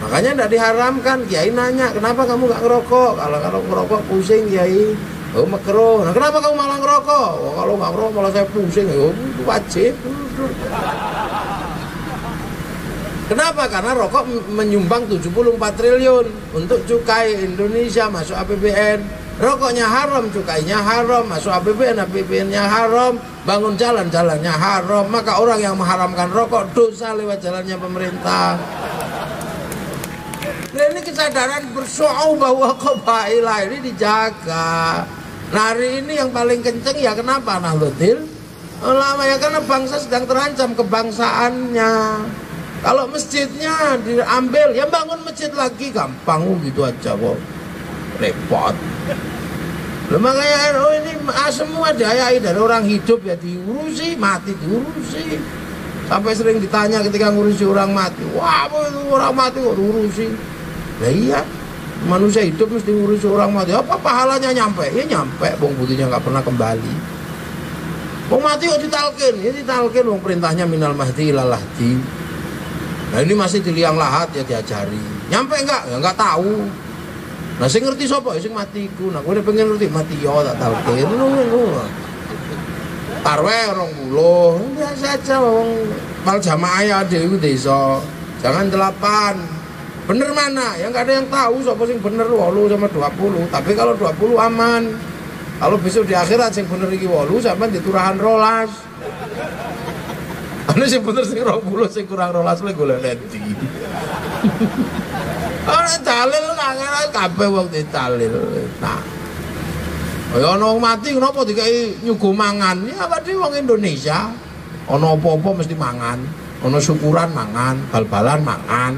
Speaker 1: Makanya ndak diharamkan. Kiai nanya, kenapa kamu nggak ngerokok? Kalau ngerokok pusing Kiai. Oh makruh. Nah kenapa kamu malah ngerokok? Oh, kalau nggak ngerokok malah saya pusing. Oh itu wajib. Kenapa? Karena rokok menyumbang 74 triliun untuk cukai Indonesia masuk APBN. Rokoknya haram, cukainya haram, masuk APBN, APBN-nya haram, bangun jalan-jalannya haram. Maka orang yang mengharamkan rokok dosa lewat jalannya pemerintah. Nah, ini kesadaran bersyu'ur bahwa qabailah ini dijaga. Nah hari ini yang paling kenceng ya kenapa Nahdlatul Ulama? Ya karena bangsa sedang terancam kebangsaannya. Kalau masjidnya diambil, ya bangun masjid lagi, gampang gitu aja kok. Repot. Makanya NU ini semua diayai dari orang hidup ya diurusi, mati diurusi. Sampai sering ditanya ketika ngurusi orang mati, wah apa itu orang mati kok diurusi? Ya iya, manusia hidup mesti ngurusi orang mati. Apa pahalanya nyampe? Ya nyampe, bong putihnya nggak pernah kembali. Wong mati kok ditalkin? Ya ditalkin, wong perintahnya minal mahdi ilal lahdi. Nah ini masih di liang lahat ya diajari. Nyampe enggak? Ya enggak tahu. Nah sing ngerti sapa? Sing matiku. Nah kowe pengen ngerti mati yo tak talkin. Ngono. Tarwe 20. Biasa aja wong mal jamaah ya dhewe desa. Jangan 8. Bener mana? Ya enggak ada yang tahu sapa sing bener 8 sama 20. Tapi kalau 20 aman. Kalau besok di akhirat sing bener iki 8 sampean diturahan 12. Anu sing bener sing 20 sing kurang 12 le golek ndi. Ora dalil kangen kabeh wong ditalil. Nah. Ya ana wong mati kenapa dikai nyuguh mangan? Ya padhe wong Indonesia. Ana apa-apa mesti mangan. Ana syukuran mangan, bal-balan mangan.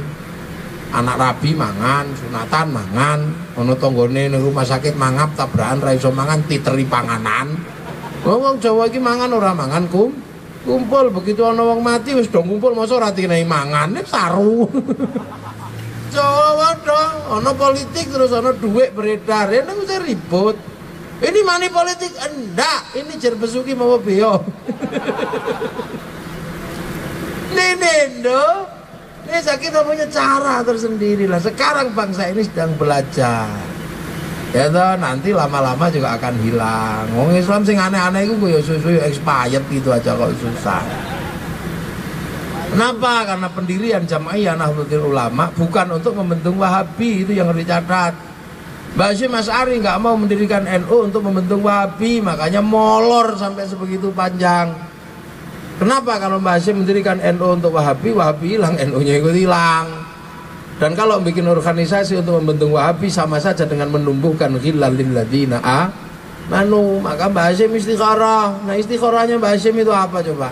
Speaker 1: Anak rabi mangan, sunatan mangan. Ana tanggane ning rumah sakit mangap tabrakan ra iso mangan titeri panganan. Wong Jawa iki mangan ora mangan kumpul begitu ana wong mati wis do ngumpul masa ora dinehi mangan saru. Jawa dong, ana politik terus ana duit beredar, ya nang usah ribut. Ini money politik enggak, ini Jer Besuki mau beo. Nendo, ini kita punya cara tersendiri lah. Sekarang bangsa ini sedang belajar. Ya toh, nanti lama-lama juga akan hilang. Wong Islam sing aneh-aneh iku koyo susu expired gitu aja kok susah. Kenapa? Karena pendirian Jamaiyah Nahdlatul Ulama bukan untuk membentuk Wahabi, itu yang harus dicatat. Mbak Hashim Asy'ari nggak mau mendirikan NU untuk membentuk Wahabi, makanya molor sampai sebegitu panjang. Kenapa? Kalau Mbak Hashim mendirikan NU untuk Wahabi, Wahabi hilang, NU-nya ikut hilang. Dan kalau bikin organisasi untuk membentuk Wahabi sama saja dengan menumbuhkan ghillal lil ladzina amanu. Maka Mbak Hashim istikharah. Nah istikharahnya Mbak Hashim itu apa coba?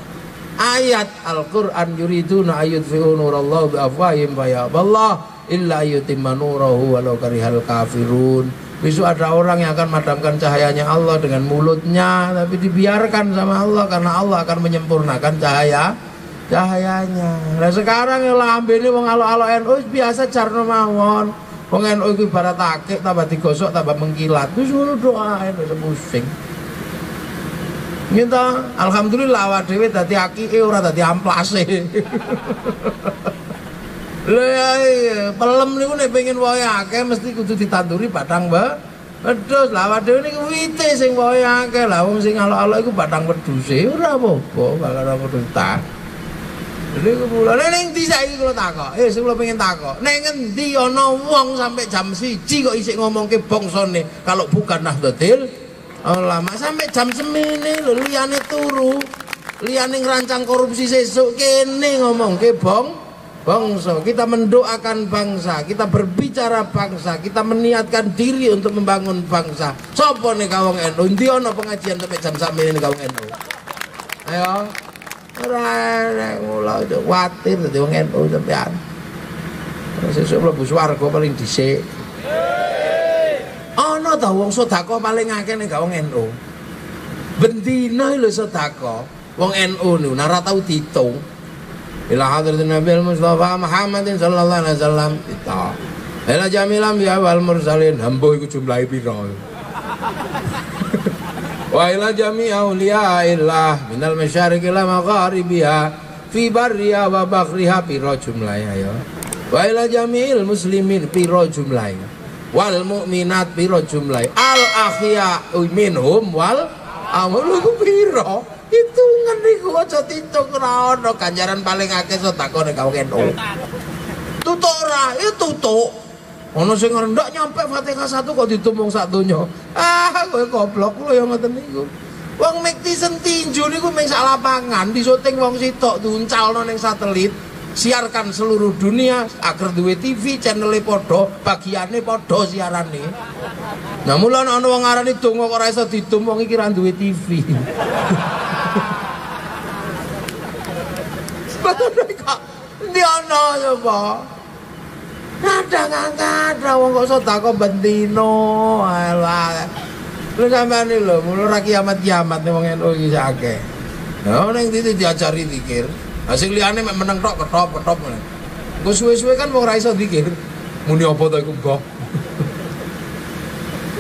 Speaker 1: Ayat Al-Quran yuriduna ayyudfi'u nurallahu bi'afwahim fayaballah illa ayyutimma nurahu walau karihal kafirun. Besok ada orang yang akan madamkan cahayanya Allah dengan mulutnya, tapi dibiarkan sama Allah karena Allah akan menyempurnakan cahayanya. Nah sekarang yang lambe ini wong alo-alo NU biasa carno mawon. Wong NU itu ibarat akik tambah digosok tambah mengkilat. Wis ngono doa wis pusing. Kita alhamdulillah awak dhewe dadi akike ora dadi amplase. Lha ya pelem niku nek pengen wae akeh mesti kudu ditanduri batang wedhus. Lah awak dhewe niku wite sing wae akeh. Lah wong sing alok-alok iku batang wedhuse ora apa-apa bakal pemerintah. Lha kula ning ndi saiki kula takok. Sing kula pengen takok. Ning endi ana wong sampai jam 1 kok isih ngomongke bangsane kalau bukan Nahdlatul Ulama sampai jam semene lho liyane turu, liyane ngerancang korupsi sesuk kene ngomongke bangsa. Kita mendoakan bangsa, kita berbicara bangsa, kita meniatkan diri untuk membangun bangsa. Sopo nih kawong NU? Ndi ana pengajian sampai jam sakmene nih kawong NU? Ayo. Ora nek mula kuwatir dadi wong NU sampean. Sesuk mlebu swarga paling dhisik. Ana ta wong sedekah paling akeh ning wong NU. Bendina lho sedekah wong NU niku ora tau diitung. Ila hadratin Nabi Mustafa Muhammadin sallallahu alaihi wasallam kita. Ila jamilam ya wal mursalin hambo iku jumlahe pira. wa ila jami auliyaillah minal masyariqi ila magharibiha fi barriha wa bakhriha piro jumlahnya ya. Wa ila jami'il muslimin piro jumlahnya. Wal mukminat piro jumlah al akhya minhum wal amul piro hitungan niku aja diitung ora ono ganjaran paling akeh sedekah nek kawin tutuk ora ya tutuk ono sing rendak nyampe Fatihah 1 kok ditumpung sak donya kowe goblok lho ya ngoten niku wong netizen tinju niku mung sak lapangan disuting wong sitok diuncalno ning satelit siarkan seluruh dunia agar duwe TV channelnya podo bagiannya podo siarane. Nah mulai ana wong ngarani donga kok ora iso didum wong iki ra duwe TV. Ndi ana coba. Kadang-kadang wong kok sedekah bendino alah. Lha sampeyan lho mulo ra kiamat-kiamat wong NU iki akeh. Nah ning diajari zikir. Hasil liane mek meneng tok ketop ngene. Engko suwe-suwe kan wong ra iso zikir. Muni apa to iku mbok.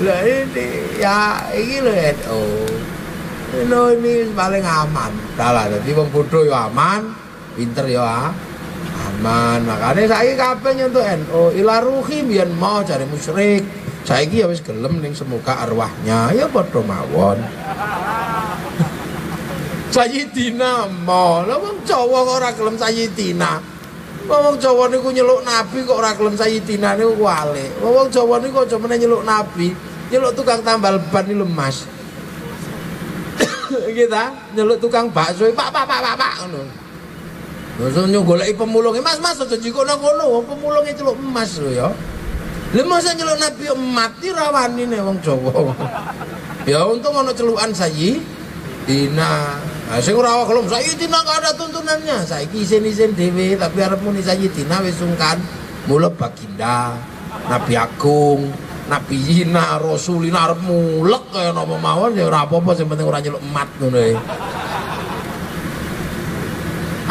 Speaker 1: Lah ini ya iki lho ini paling aman. Dalah dadi wong bodho ya aman, pinter ya aman. Makane saiki kabeh nyentuh NU, ila ruhi biyen mau cari musyrik. Saiki ya wis gelem ning semoga arwahnya ya padha mawon. Sayyidina mau, lha wong Jawa kok ora gelem Sayyidina. Wong Jawa niku nyeluk nabi kok ora gelem Sayyidina niku wale. Wong Jawa niku aja meneh nyeluk nabi, nyeluk tukang tambal ban iki lemas. Kita nyeluk tukang bakso, Pak ngono. Terus goleki pemulunge, Mas aja jikono ngono, pemulunge celuk emas lho ya. Lha masa nyeluk nabi mati ra wanine wong Jawa. Ya untung ana celukan Sayyidina. Nah, sing ora gelem Sayyidina gak ada tuntunannya. Saiki isin-isin dhewe tapi arep muni Sayyidina wis sungkan. Mula baginda, Nabi Agung, Nabi Yina, Rasulina arep mulek kaya napa mawon ya ora apa-apa sing penting ora nyeluk emat ngono ae.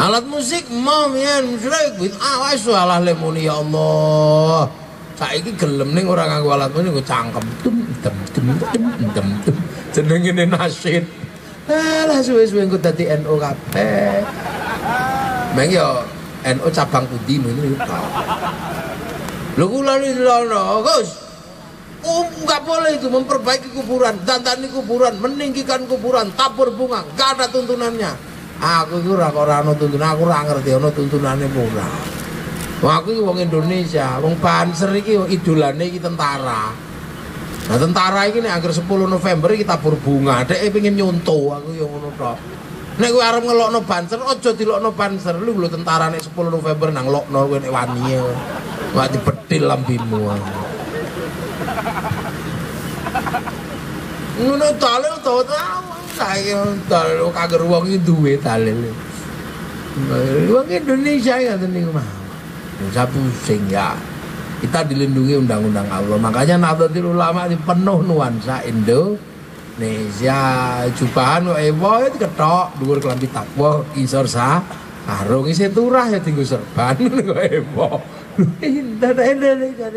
Speaker 1: Alat musik momian musyrik with awas salah le muni ya Allah. Saiki gelem ning ora nganggo alat musik nggo cangkem. Jenenge nasyid. Lah suwe-suwe engko dadi NU kabeh. Meng yo NU cabang pundi ngono to. Lho kula nilono, Gus. Enggak boleh itu memperbaiki kuburan, dandani kuburan, meninggikan kuburan, tabur bunga, enggak ada tuntunannya. Aku iku ora ana tuntunan, aku ora ngerti ana tuntunane ora. Wong aku iki wong Indonesia, wong Banser iki idolane iki tentara. Nah tentara ini agar 10 November kita tabur bunga, dhek pengen nyonto aku ya ngono tok. Nek kowe arep ngelokno Banser, aja dilokno Banser. Lu lho tentara nek 10 November nang lokno kowe nek wani. Wak dibedil lambimu. Ngono dalil to saya dalil kagak wong iki duwe dalil. Wong Indonesia ya niku mah. Saya pusing ya. Kita dilindungi undang-undang Allah. Makanya Nahdlatul Ulama ini penuh nuansa Indonesia. Jubahan ewo itu ketok dhuwur kelambi takwa isor sarung isi turah ya tinggu serban ewo. Indonesia.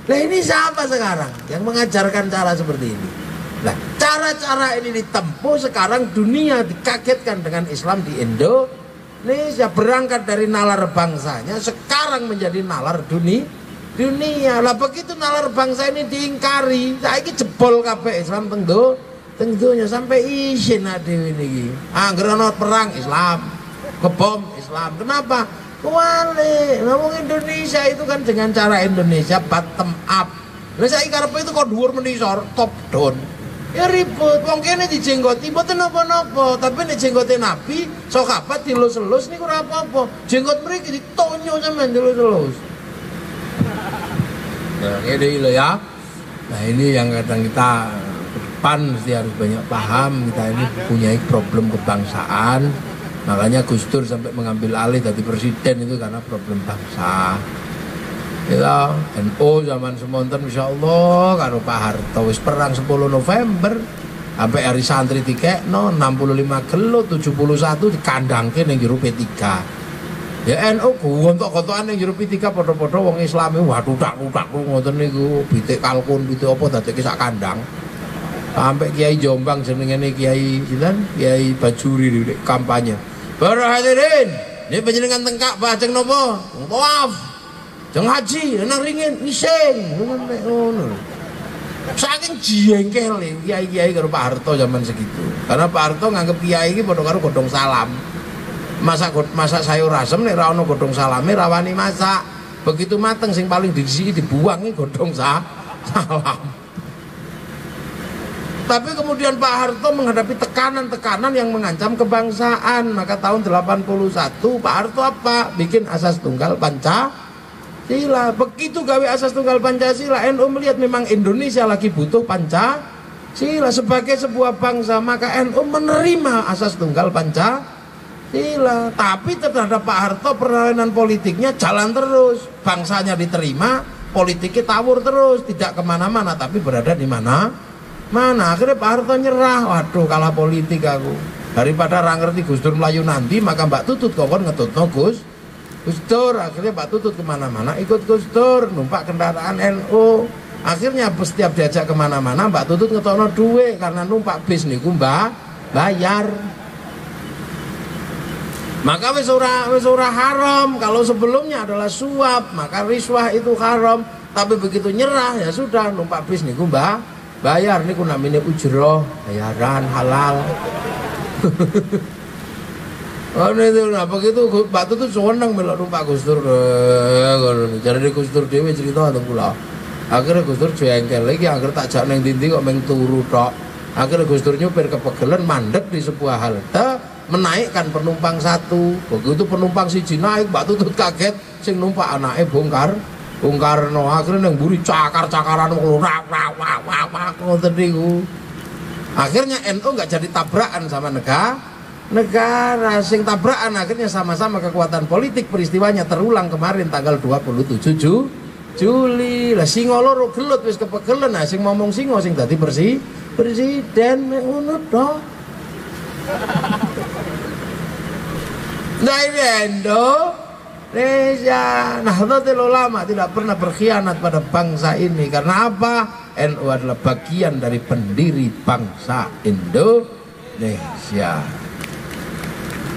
Speaker 1: Lah ini siapa sekarang yang mengajarkan cara seperti ini? Nah, cara-cara ini ditempuh sekarang dunia dikagetkan dengan Islam di Indonesia, berangkat dari nalar bangsanya sekarang menjadi nalar dunia. Lah begitu nalar bangsa ini diingkari, saiki jebol kabeh Islam tengdonya sampai isin dhewe niki. Anggere ana perang Islam, kebom Islam. Kenapa? Wale, ngomong Indonesia itu kan dengan cara Indonesia bottom up. Lah saiki karepe itu kok dhuwur menisor, top down. Ya ribut, wong kene dijenggoti mboten napa-napa, tapi nek jenggote Nabi, sahabat dilus-elus niku ora apa-apa. Jenggot mriki ditonyo sampean dilus-elus. Nah, ini loh ya. Nah ini yang kadang kita ke depan mesti harus banyak paham. Kita ini punya problem kebangsaan. Makanya Gus Dur sampai mengambil alih dari presiden itu karena problem bangsa. Kita NU zaman semonten Insya Allah karo Pak Harto wis perang 10 November sampai hari santri dikekno 65 gelo 71 dikandangke ning jero P3. Ya NU gontok-gontokan ning jero P3 padha-padha wong Islami waduh tak ngoten niku pitik kalkun pitik apa dadekke sak kandang. Sampai Kiai Jombang jenengane Kiai sinten? Kiai Bajuri di kampanye. Para hadirin, ini panjenengan teng Ka'bah ajeng napa? Tawaf. Jeng haji, nang ringin ngising. Ngono. Saking jengkele kiai-kiai karo Pak Harto zaman segitu. Karena Pak Harto nganggep kiai iki padha karo godhong salam. Masak sayur asem nek ra ono godhong salame rawani masak. Begitu mateng sing paling disiki dibuang iki godhong salam. Tapi kemudian Pak Harto menghadapi tekanan-tekanan yang mengancam kebangsaan. Maka tahun 81 Pak Harto apa? Bikin asas tunggal Pancasila. Begitu gawe asas tunggal Pancasila, NU melihat memang Indonesia lagi butuh Pancasila sebagai sebuah bangsa. Maka NU menerima asas tunggal Pancasila. Tapi terhadap Pak Harto perjalanan politiknya jalan terus. Bangsanya diterima, politiknya tawur terus, tidak kemana-mana tapi berada di mana akhirnya Pak Harto nyerah. Waduh, kalah politik aku. Daripada ra ngerti Gus Dur melayu nanti, maka Mbak Tutut kokon ngetutno Gus Dur. Akhirnya Mbak Tutut kemana-mana ikut Gus Dur, numpak kendaraan NU. Akhirnya setiap diajak kemana-mana Mbak Tutut ngetokno duit karena numpak bis niku bayar. Maka wis ora haram. Kalau sebelumnya adalah suap, maka riswah itu haram. Tapi begitu nyerah ya sudah, numpak bis niku bayar niku namanya ujroh, bayaran halal. Oh itu nah begitu Pak Tutut seneng melok numpak Gus Dur. Jadi Gus Dur dhewe cerita teng kula. Akhirnya Gus Dur jengkel lagi, akhirnya tak jak nang ndi kok meng turu tok. Akhirnya Gus Dur nyupir kepegelen mandek di sebuah halte, menaikkan penumpang satu. Begitu penumpang siji naik, Pak Tutut kaget, sing numpak anake Bung Karno. Akhirnya nang mburi cakar-cakaran ngoten niku. Akhirnya NU nggak jadi tabrakan sama negara sing tabrakan, akhirnya sama-sama kekuatan politik. Peristiwanya terulang kemarin tanggal 27 Juli. Lah singo loro gelut wis kepegelen, nah sing ngomong singo sing dadi presiden ngono to. Nah ini Indonesia, Nahdlatul Ulama tidak pernah berkhianat pada bangsa ini. Karena apa? NU adalah bagian dari pendiri bangsa Indonesia.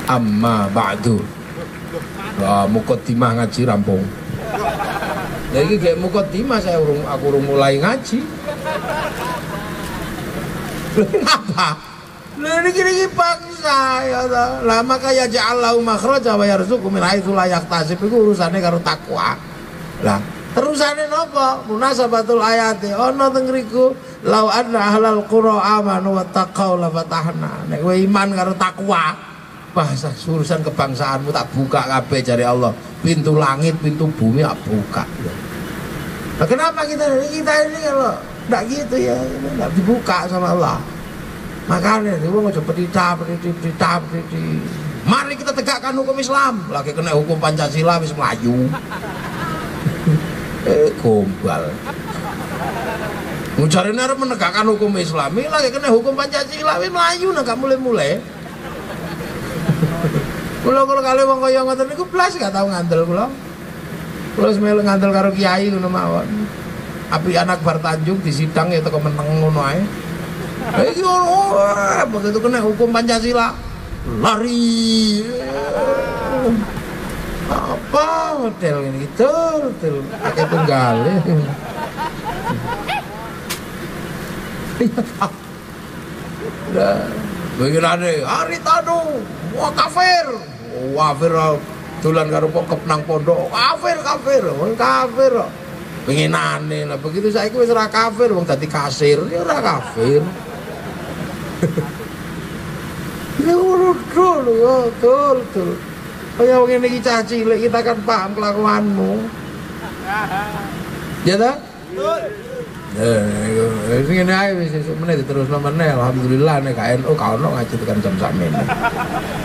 Speaker 1: Amma ba'du. Wah, mukaddimah ngaji rampung. Nah ini kayak mukaddimah aku urung mulai ngaji. Kenapa? Lah ini bangsa ya ta. Lah maka ya ja'allahu makhraja wa yarzuqhu min haitsu la yahtasib. Iku urusane karo takwa. Lah terusane napa? Munasabatul ayati ana teng ngriku lau anna ahlal qura amanu wattaqau la fatahna. Nek kowe iman karo takwa, bahasa urusan kebangsaanmu tak buka kabeh jare Allah. Pintu langit, pintu bumi tak buka. Nah, kenapa kita ini kalau enggak gitu ya, enggak dibuka sama Allah. Makanya wong aja petita. Mari kita tegakkan hukum Islam. Lagi kena hukum Pancasila wis mlayu. Gombal. Ngujarane arep menegakkan hukum Islami, lagi kena hukum Pancasila wis mlayu nang gak mulai-mulai. Kula kali wong kaya ngoten niku blas gak tau ngandel kula. Kula semel ngandel karo kiai ngono mawon. Api anak bar Tanjung disidang ya teko meneng ngono ae. Iki begitu kena hukum Pancasila lari. Apa model ini betul pakai tunggal. Udah bagaimana hari tadu wah kafir tulan karo pokok nang pondok kafir pengenane lah begitu saiki wis ora kafir wong dadi kasir ya ora kafir. Ya betul. Kaya wong ngene iki cah cilik kita kan paham kelakuanmu. Ya ta? Betul. Ngene ae wis sesuk meneh diterusno meneh alhamdulillah nek NU ka ono ngaji tekan jam sakmene.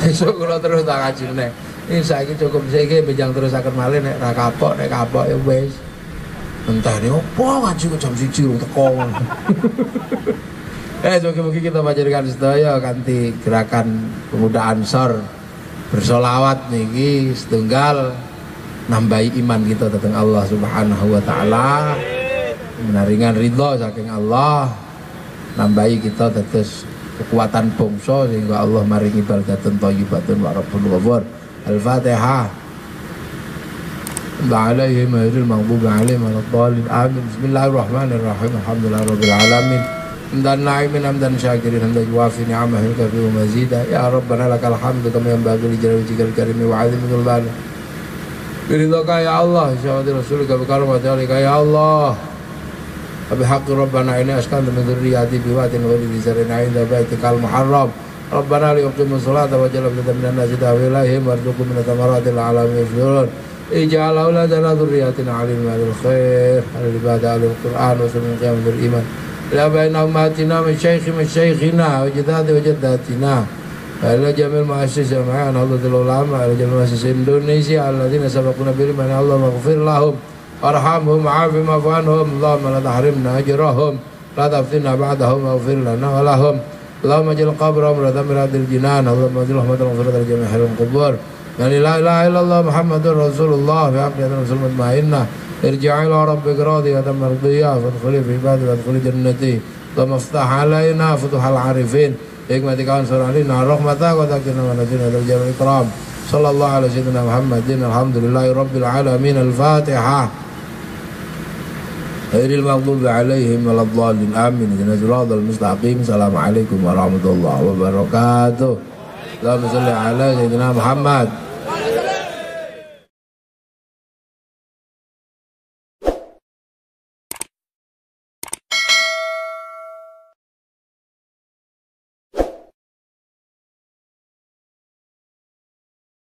Speaker 1: Sesuk kula terus tak ngaji meneh. Ini saiki cukup saiki benjang terusaken malih nek ra kapok ya wis. Entah ini opo ngaji kok jam 1 urung teko. Semoga kita panjenengan sedaya kanthi gerakan pemuda Ansor bersolawat niki setunggal nambahi iman kita tentang Allah Subhanahu wa taala, menaringan ridho saking Allah. nambahi kita dados kekuatan bangsa sehingga Allah maringi baldatun thayyibatun wa rabbun ghafur. Al-Fatihah. Alaihim ghairil maghdubi alaihim waladdallin. Amin. Bismillahirrahmanirrahim. Alhamdulillahirabbil alamin. Hamdan na'imin hamdan syakirin hamdan yuwafi ni'amahu kafi wa mazida. Ya Rabbana lakal hamdu kama yanbaghi li jalali wajhikal karimi wa 'azimi sultanik. Biridhaka ya Allah, syawati rasulika bi karamati alika ya Allah. Bihaqqi Rabbana ini askantu min dzurriyyati biwatin ghairi dzarin 'inda baitikal muharram. Rabbana liyuqimus sholata wa ja'al afdatan minan nasi ta'wilaihim warzuqhum minat thamarati la'allahum yashkurun. Ij'al auladana dzurriyyatina 'alil ma'al khair, 'alal ibadah, 'alal Qur'an wa sunnah qiyam bil iman. La baina ummatina min syaikhina wa jadati wa jaddatina. Ala jamil muassis jama'an Nahdlatul Ulama, ala jamil muassis Indonesia alladzina sabaquna bil iman. Allah maghfir lahum warhamhum wa'afihim wa'fu anhum. Allahumma la tahrimna ajrahum la taftinna ba'dahum waghfir lana wa lahum. Allahumma ja'al qabrahum rawdatan min riyadil jinan. Allahumma ja'al rahmatan wa maghfiratan li jami'il qubur. La ilaha illallah Muhammadur Rasulullah fi aqdiyatin rasul mutmainnah. Irji'i ila rabbika radiyatan mardiyah fadkhuli fi ibadi wadkhuli jannati. Allahumma iftah alaina futuhal arifin hikmatika ansur alina rahmataka wa takina wa nadina dal jamal ikram. Sallallahu alaihi sayyidina Muhammadin alhamdulillahi rabbil alamin. Al-Fatihah. Ghairil maghdubi alaihim waladdallin. Amin. Siratal mustaqim. Assalamualaikum warahmatullahi wabarakatuh. Allahumma shalli ala sayyidina Muhammad.